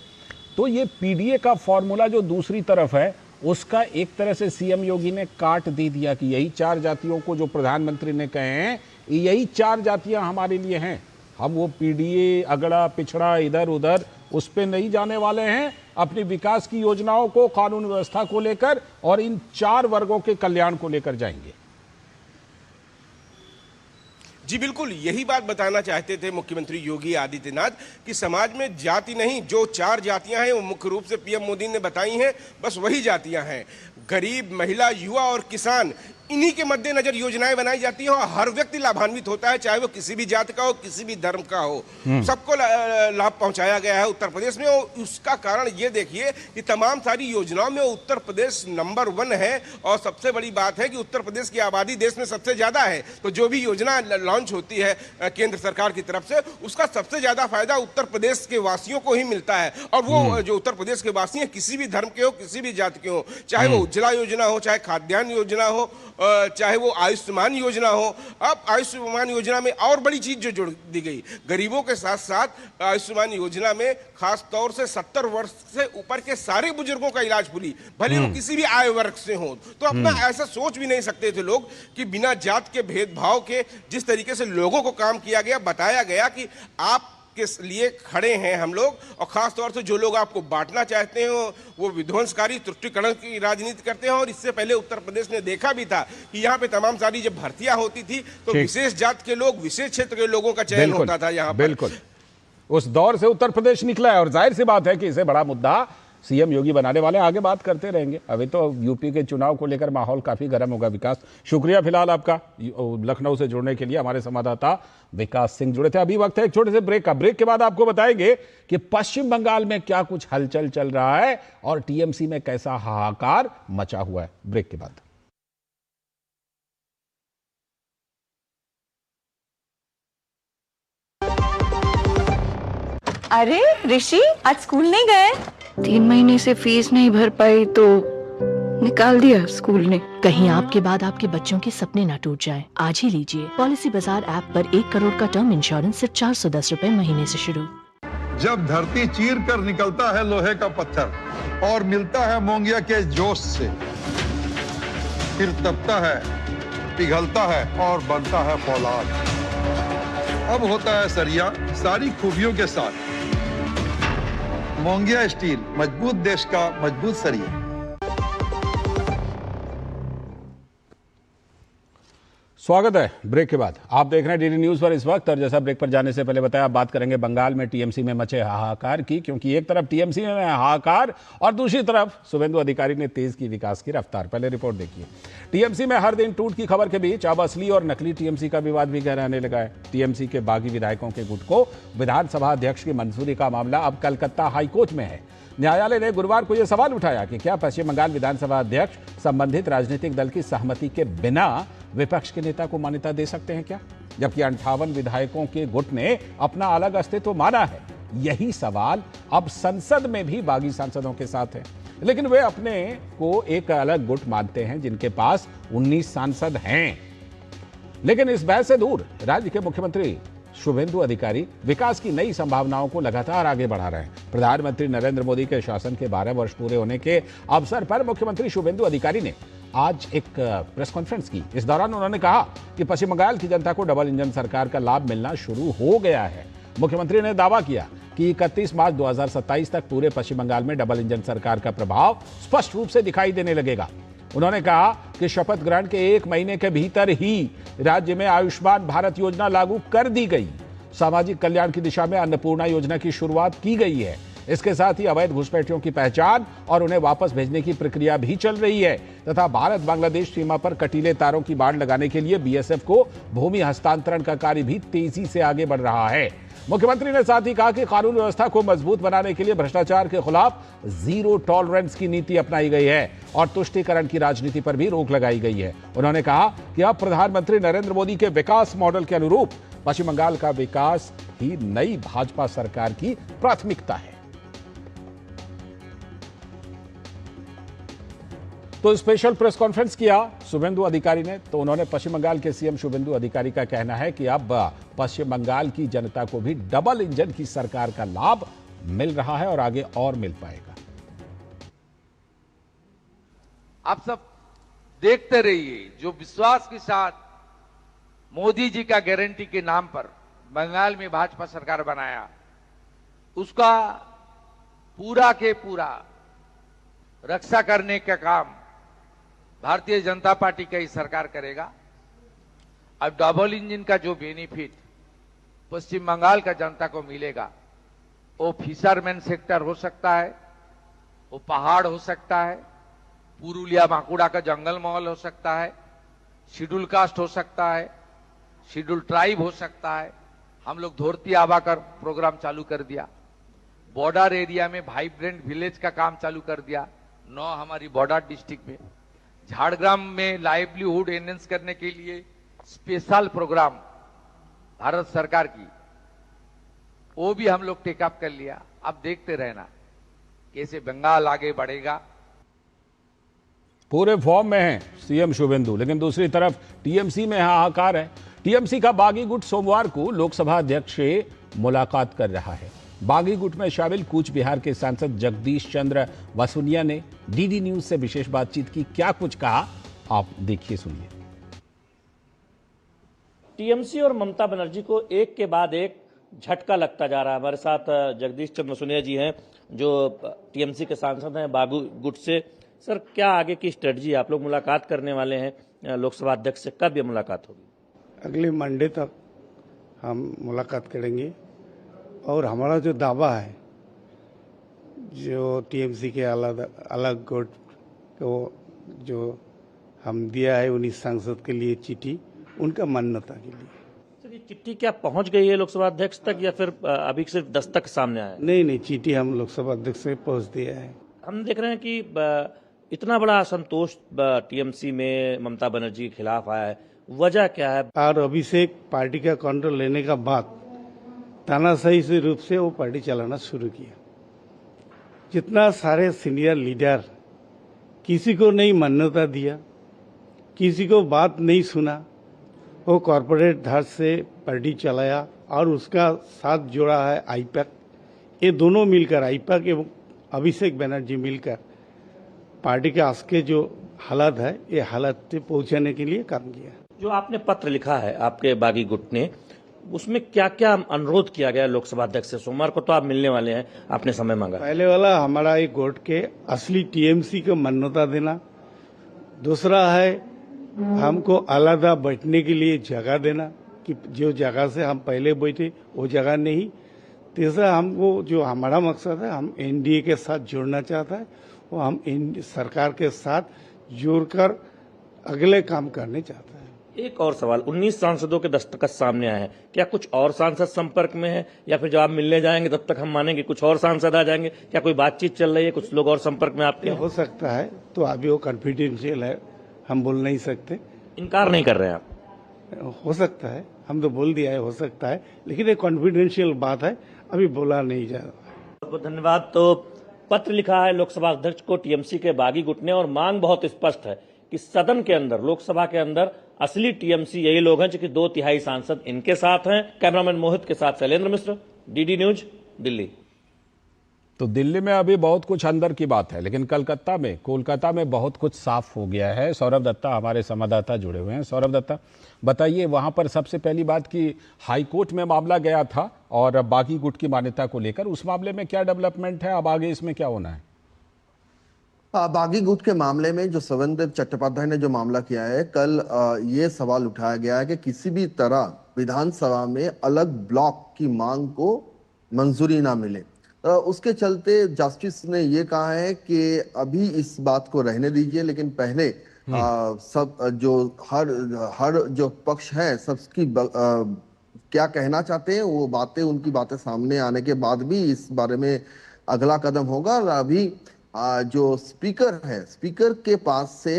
S1: तो ये पीडीए का फॉर्मूला जो दूसरी तरफ है उसका एक तरह से सीएम योगी ने काट दे दिया कि यही 4 जातियों को जो प्रधानमंत्री ने कहे हैं, यही 4 जातियां हमारे लिए हैं। हम वो पीडीए, अगड़ा पिछड़ा, इधर उधर उस पे नहीं जाने वाले हैं। अपनी विकास की योजनाओं को, कानून व्यवस्था को लेकर और इन 4 वर्गों के कल्याण को लेकर जाएंगे।
S18: जी बिल्कुल, यही बात बताना चाहते थे मुख्यमंत्री योगी आदित्यनाथ कि समाज में जाति नहीं, जो 4 जातियां हैं वो मुख्य रूप से पीएम मोदी ने बताई हैं, बस वही जातियां हैं। गरीब, महिला, युवा और किसान, इन्हीं के मद्देनजर योजनाएं बनाई जाती हैं और हर व्यक्ति लाभान्वित होता है, चाहे वो किसी भी जाति का हो, किसी भी धर्म का हो। सबको लाभ पहुंचाया गया है उत्तर प्रदेश में। और उसका कारण ये देखिए कि तमाम सारी योजनाओं में उत्तर प्रदेश नंबर 1 है। और सबसे बड़ी बात है कि उत्तर प्रदेश की आबादी देश में सबसे ज्यादा है, तो जो भी योजना लॉन्च होती है केंद्र सरकार की तरफ से, उसका सबसे ज्यादा फायदा उत्तर प्रदेश के वासियों को ही मिलता है। और वो जो उत्तर प्रदेश के वासी हैं, किसी भी धर्म के हो, किसी भी जाति के हो, चाहे वो उज्ज्वला योजना हो, चाहे खाद्यान्न योजना हो चाहे वो आयुष्मान योजना हो। अब आयुष्मान योजना में और बड़ी चीज जो जोड़ दी गई, गरीबों के साथ साथ आयुष्मान योजना में खास तौर से 70 वर्ष से ऊपर के सारे बुजुर्गों का इलाज फ्री, भले वो किसी भी आय वर्ग से हो। तो अपना ऐसा सोच भी नहीं सकते थे लोग कि बिना जात के भेदभाव के जिस तरीके से लोगों को काम किया गया, बताया गया कि आप किस लिए खड़े हैं हम लोग, और खास तौर से जो लोग आपको बांटना चाहते हैं वो विध्वंसकारी तुष्टिकरण की राजनीति करते हैं। और इससे पहले उत्तर प्रदेश ने देखा भी था कि यहाँ पे तमाम सारी जब भर्तियां होती थी तो विशेष जात के लोग, विशेष क्षेत्र के लोगों का चयन होता था यहाँ पर।
S1: बिल्कुल उस दौर से उत्तर प्रदेश निकला है और जाहिर सी बात है कि इसे बड़ा मुद्दा सीएम योगी बनाने वाले आगे बात करते रहेंगे। अभी तो यूपी के चुनाव को लेकर माहौल काफी गर्म होगा। विकास, शुक्रिया फिलहाल आपका लखनऊ से जुड़ने के लिए। हमारे संवाददाता विकास सिंह जुड़े थे। अभी वक्त है एक छोटे से ब्रेक का। ब्रेक के बाद आपको बताएंगे कि पश्चिम बंगाल में क्या कुछ हलचल चल रहा है और टीएमसी में कैसा हाहाकार मचा हुआ है। ब्रेक के बाद।
S19: अरे ऋषि, आज स्कूल नहीं गए?
S20: 3 महीने से फीस नहीं भर पाई तो निकाल दिया स्कूल ने।
S21: कहीं आपके बाद आपके बच्चों के सपने न टूट जाएं। आज ही लीजिए पॉलिसी बाजार ऐप पर 1 करोड़ का टर्म इंश्योरेंस सिर्फ 410 रुपए महीने से शुरू।
S15: जब धरती चीर कर निकलता है लोहे का पत्थर और मिलता है मोंगिया के जोश से, फिर तपता है, पिघलता है और बनता है फौलाद। अब होता है सरिया सारी खूबियों के साथ। मोंगिया स्टील, मजबूत देश का मजबूत सरिया।
S1: स्वागत है ब्रेक के बाद। आप देख रहे हैं डीडी न्यूज पर इस वक्त, और जैसा ब्रेक पर जाने से पहले बताया, बात करेंगे बंगाल में टीएमसी में मचे हाहाकार की, क्योंकि एक तरफ टीएमसी में हाहाकार और दूसरी तरफ शुभेंदु अधिकारी ने तेज की विकास की रफ्तार। पहले रिपोर्ट देखिए। टीएमसी में हर दिन टूट की खबर के बीच अब असली और नकली टीएमसी का विवाद भी गहराने लगा है। टीएमसी के बागी विधायकों के गुट को विधानसभा अध्यक्ष की मंजूरी का मामला अब कलकत्ता हाईकोर्ट में है। न्यायालय ने गुरुवार को यह सवाल उठाया कि क्या पश्चिम बंगाल विधानसभा अध्यक्ष संबंधित राजनीतिक दल की सहमति के बिना विपक्ष के नेता को मान्यता दे सकते हैं क्या, जबकि 58 विधायकों के गुट ने अपना अलग अस्तित्व माना है। यही सवाल अब संसद में भी बागी सांसदों के साथ है, लेकिन वे अपने को एक अलग गुट मानते हैं जिनके पास 19 सांसद हैं। लेकिन इस बहस से दूर राज्य के मुख्यमंत्री शुभेंदु अधिकारी विकास की नई संभावनाओं को लगातार आगे बढ़ा रहे हैं। प्रधानमंत्री नरेंद्र मोदी के शासन के 12 वर्ष पूरे होने के अवसर पर मुख्यमंत्री शुभेंदु अधिकारी ने आज एक प्रेस कॉन्फ्रेंस की। इस दौरान उन्होंने कहा कि पश्चिम बंगाल की जनता को डबल इंजन सरकार का लाभ मिलना शुरू हो गया है। मुख्यमंत्री ने दावा किया कि 31 मार्च 2027 तक पूरे पश्चिम बंगाल में डबल इंजन सरकार का प्रभाव स्पष्ट रूप से दिखाई देने लगेगा। उन्होंने कहा कि शपथ ग्रहण के 1 महीने के भीतर ही राज्य में आयुष्मान भारत योजना लागू कर दी गई। सामाजिक कल्याण की दिशा में अन्नपूर्णा योजना की शुरुआत की गई है। इसके साथ ही अवैध घुसपैठियों की पहचान और उन्हें वापस भेजने की प्रक्रिया भी चल रही है तथा भारत बांग्लादेश सीमा पर कटीले तारों की बाड़ लगाने के लिए बीएसएफ को भूमि हस्तांतरण का कार्य भी तेजी से आगे बढ़ रहा है। मुख्यमंत्री ने साथ ही कहा कि कानून व्यवस्था को मजबूत बनाने के लिए भ्रष्टाचार के खिलाफ जीरो टॉलरेंस की नीति अपनाई गई है और तुष्टीकरण की राजनीति पर भी रोक लगाई गई है। उन्होंने कहा कि अब प्रधानमंत्री नरेंद्र मोदी के विकास मॉडल के अनुरूप पश्चिम बंगाल का विकास ही नई भाजपा सरकार की प्राथमिकता है। तो स्पेशल प्रेस कॉन्फ्रेंस किया शुभेंदु अधिकारी ने, तो उन्होंने पश्चिम बंगाल के सीएम शुभेंदु अधिकारी का कहना है कि अब पश्चिम बंगाल की जनता को भी डबल इंजन की सरकार का लाभ मिल रहा है और आगे और मिल पाएगा।
S22: आप सब देखते रहिए, जो विश्वास के साथ मोदी जी का गारंटी के नाम पर बंगाल में भाजपा सरकार बनाया, उसका पूरा के पूरा रक्षा करने का काम भारतीय जनता पार्टी का ही सरकार करेगा। अब डबल इंजन का जो बेनिफिट पश्चिम बंगाल का जनता को मिलेगा, वो फिशरमैन सेक्टर हो सकता है, वो पहाड़ हो सकता है, पुरुलिया बांकुड़ा का जंगल महल हो सकता है, शेड्यूल कास्ट हो सकता है, शेड्यूल ट्राइब हो सकता है। हम लोग धोरती आबा का प्रोग्राम चालू कर दिया, बॉर्डर एरिया में वाइब्रेंट विलेज का काम चालू कर दिया 9 हमारी बॉर्डर डिस्ट्रिक्ट में। झाड़ग्राम में लाइवलीहुड एनहेंस करने के लिए स्पेशल प्रोग्राम भारत सरकार की, वो भी हम लोग टेकअप कर लिया। अब देखते रहना कैसे बंगाल आगे बढ़ेगा।
S1: पूरे फॉर्म में हैं सीएम शुभेंदु, लेकिन दूसरी तरफ टीएमसी में हाहाकार है। टीएमसी का बागी गुट सोमवार को लोकसभा अध्यक्ष से मुलाकात कर रहा है। बागी गुट में शामिल कूच बिहार के सांसद जगदीश चंद्र वसुनिया ने डीडी न्यूज से विशेष बातचीत की। क्या कुछ कहा, आप देखिए, सुनिए।
S2: टीएमसी और ममता बनर्जी को एक के बाद एक झटका लगता जा रहा है। हमारे साथ जगदीश चंद्र वसुनिया जी हैं, जो टीएमसी के सांसद हैं बागी गुट से। सर, क्या आगे की स्ट्रेटजी, आप लोग मुलाकात करने वाले हैं लोकसभा अध्यक्ष से, कब ये मुलाकात होगी?
S3: अगले मंडे तक हम मुलाकात करेंगे और हमारा जो दावा है, जो टीएमसी के अलग गुट को जो हम दिया है 19 सांसद के लिए चिट्ठी, उनका मान्यता के लिए।
S2: सर, ये चिट्ठी क्या पहुंच गई है लोकसभा अध्यक्ष तक या फिर अभी सिर्फ दस्तक सामने आया है?
S3: नहीं, चिट्ठी हम लोकसभा अध्यक्ष से पहुंच दिया है।
S2: हम देख रहे हैं कि इतना बड़ा असंतोष टीएमसी में ममता बनर्जी के खिलाफ आया है, वजह क्या है?
S3: और अभिषेक पार्टी का कंट्रोल लेने का बाद तानाशाही से रूप से वो पार्टी चलाना शुरू किया। जितना सारे सीनियर लीडर, किसी को नहीं मान्यता दिया, किसी को बात नहीं सुना, वो कॉरपोरेट धार से पार्टी चलाया और उसका साथ जोड़ा है आईपैक। ये दोनों मिलकर, आईपैक एवं अभिषेक बनर्जी मिलकर पार्टी के आज के जो हालात है, ये हालात पे पहुंचाने के लिए काम किया।
S2: जो आपने पत्र लिखा है आपके बागी गुट ने, उसमें क्या क्या अनुरोध किया गया लोकसभा अध्यक्ष से? सोमवार को तो आप मिलने वाले हैं, आपने समय मांगा।
S3: पहले वाला हमारा एक गुट के असली टीएमसी को मान्यता देना, दूसरा है हमको अलग बैठने के लिए जगह देना कि जो जगह से हम पहले बैठे वो जगह नहीं, तीसरा हमको जो हमारा मकसद है, हम एनडीए के साथ जुड़ना चाहता है, वो हम सरकार के साथ जुड़कर अगले काम करने चाहते हैं।
S2: एक और सवाल, 19 सांसदों के दस्तखत सामने आए हैं, क्या कुछ और सांसद संपर्क में है या फिर जब आप मिलने जाएंगे तब तक हम मानेंगे कुछ और सांसद आ जाएंगे? क्या कोई बातचीत चल रही है, कुछ लोग और संपर्क में आपके?
S3: हो सकता है, तो अभी वो कॉन्फिडेंशियल है, हम बोल नहीं सकते।
S2: इनकार नहीं कर रहे हैं आप?
S3: हो सकता है, हम तो बोल दिया है हो सकता है, लेकिन ये कॉन्फिडेंशियल बात है, अभी बोला नहीं जा रहा।
S2: बहुत बहुत धन्यवाद। तो पत्र लिखा है लोकसभा अध्यक्ष को टीएमसी के बागी गुट ने और मांग बहुत स्पष्ट है कि सदन के अंदर, लोकसभा के अंदर असली टीएमसी यही लोग हैं जिनके 2/3 सांसद इनके साथ हैं। कैमरामैन मोहित के साथ शैलेंद्र मिश्र, डीडी न्यूज, दिल्ली।
S1: तो दिल्ली में अभी बहुत कुछ अंदर की बात है, लेकिन कोलकाता में बहुत कुछ साफ हो गया है। सौरभ दत्ता हमारे संवाददाता जुड़े हुए हैं। सौरभ दत्ता, बताइए, वहां पर सबसे पहली बात कि हाईकोर्ट में मामला गया था और बागी गुट की मान्यता को लेकर, उस मामले में क्या डेवलपमेंट है, अब आगे इसमें क्या होना है?
S23: बागी गुट के मामले में जो सवनदेव चट्टोपाध्याय ने जो मामला किया है, कल ये सवाल उठाया गया है कि किसी भी तरह विधानसभा में अलग ब्लॉक की मांग को मंजूरी ना मिले। उसके चलते जस्टिस ने ये कहा है कि अभी इस बात को रहने दीजिए, लेकिन पहले सब जो हर जो पक्ष है सबकी क्या कहना चाहते हैं वो बातें, उनकी बातें सामने आने के बाद भी इस बारे में अगला कदम होगा। और अभी जो स्पीकर है, स्पीकर के पास से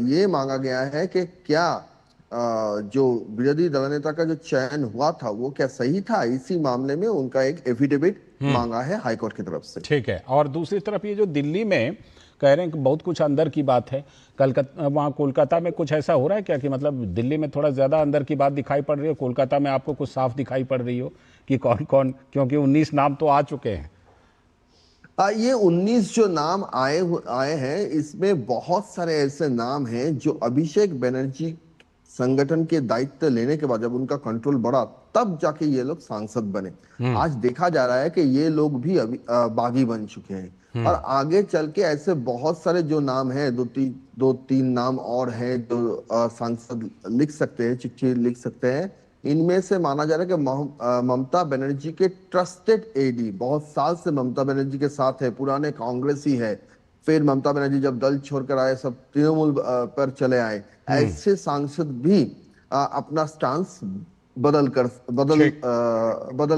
S23: ये मांगा गया है कि क्या जो विरोधी दल नेता का जो चयन हुआ था वो क्या सही था, इसी मामले में उनका एक एफिडेविट मांगा है हाईकोर्ट की तरफ से।
S1: ठीक है। और दूसरी तरफ ये जो दिल्ली में कह रहे हैं कि बहुत कुछ अंदर की बात है, वहाँ कोलकाता में कुछ ऐसा हो रहा है क्या कि मतलब दिल्ली में थोड़ा ज्यादा अंदर की बात दिखाई पड़ रही है, कोलकाता में आपको कुछ साफ दिखाई पड़ रही हो कि कौन कौन, क्योंकि 19 नाम तो आ चुके हैं।
S23: ये 19 जो नाम आए हैं, इसमें बहुत सारे ऐसे नाम हैं जो अभिषेक बनर्जी संगठन के दायित्व लेने के बाद जब उनका कंट्रोल बढ़ा तब जाके ये लोग सांसद बने। आज देखा जा रहा है कि ये लोग भी अभी बागी बन चुके हैं और आगे चल के ऐसे बहुत सारे जो नाम हैं, दो तीन नाम और हैं जो सांसद लिख सकते हैं, चिट्ठी लिख सकते हैं। इनमें से माना जा रहा है कि ममता बनर्जी के ट्रस्टेड एडी, बहुत साल से ममता बनर्जी के साथ है, पुराने कांग्रेसी है, फिर ममता बनर्जी जब दल छोड़कर आए सब तृणमूल पर चले आए, ऐसे सांसद भी अपना स्टांस बदल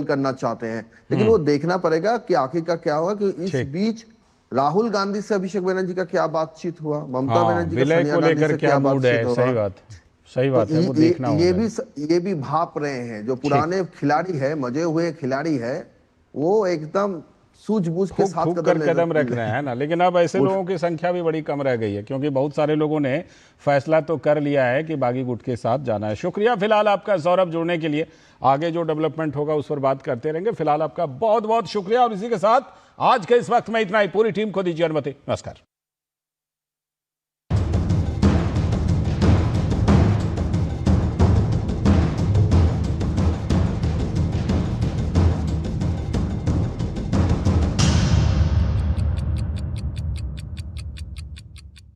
S23: करना चाहते हैं। लेकिन वो देखना पड़ेगा कि आखिर का क्या हुआ, कि इस बीच राहुल गांधी से अभिषेक बनर्जी का क्या बातचीत हुआ, ममता बनर्जी का सोनिया गांधी से क्या बातचीत हुआ।
S1: सही बात है, वो देखना होगा।
S23: ये भी भाप रहे हैं, जो पुराने खिलाड़ी है, मजे हुए खिलाड़ी है, वो एकदम सूझबूझ के साथ
S1: कदम रख रहे हैं ना। लेकिन अब ऐसे लोगों की संख्या भी बड़ी कम रह गई है, क्योंकि बहुत सारे लोगों ने फैसला तो कर लिया है कि बागी गुट के साथ जाना है। शुक्रिया फिलहाल आपका सौरभ, जुड़ने के लिए। आगे जो डेवलपमेंट होगा उस पर बात करते रहेंगे। फिलहाल आपका बहुत बहुत शुक्रिया। और इसी के साथ आज के इस वक्त में इतना ही। पूरी टीम को दीजिए अनुमति। नमस्कार।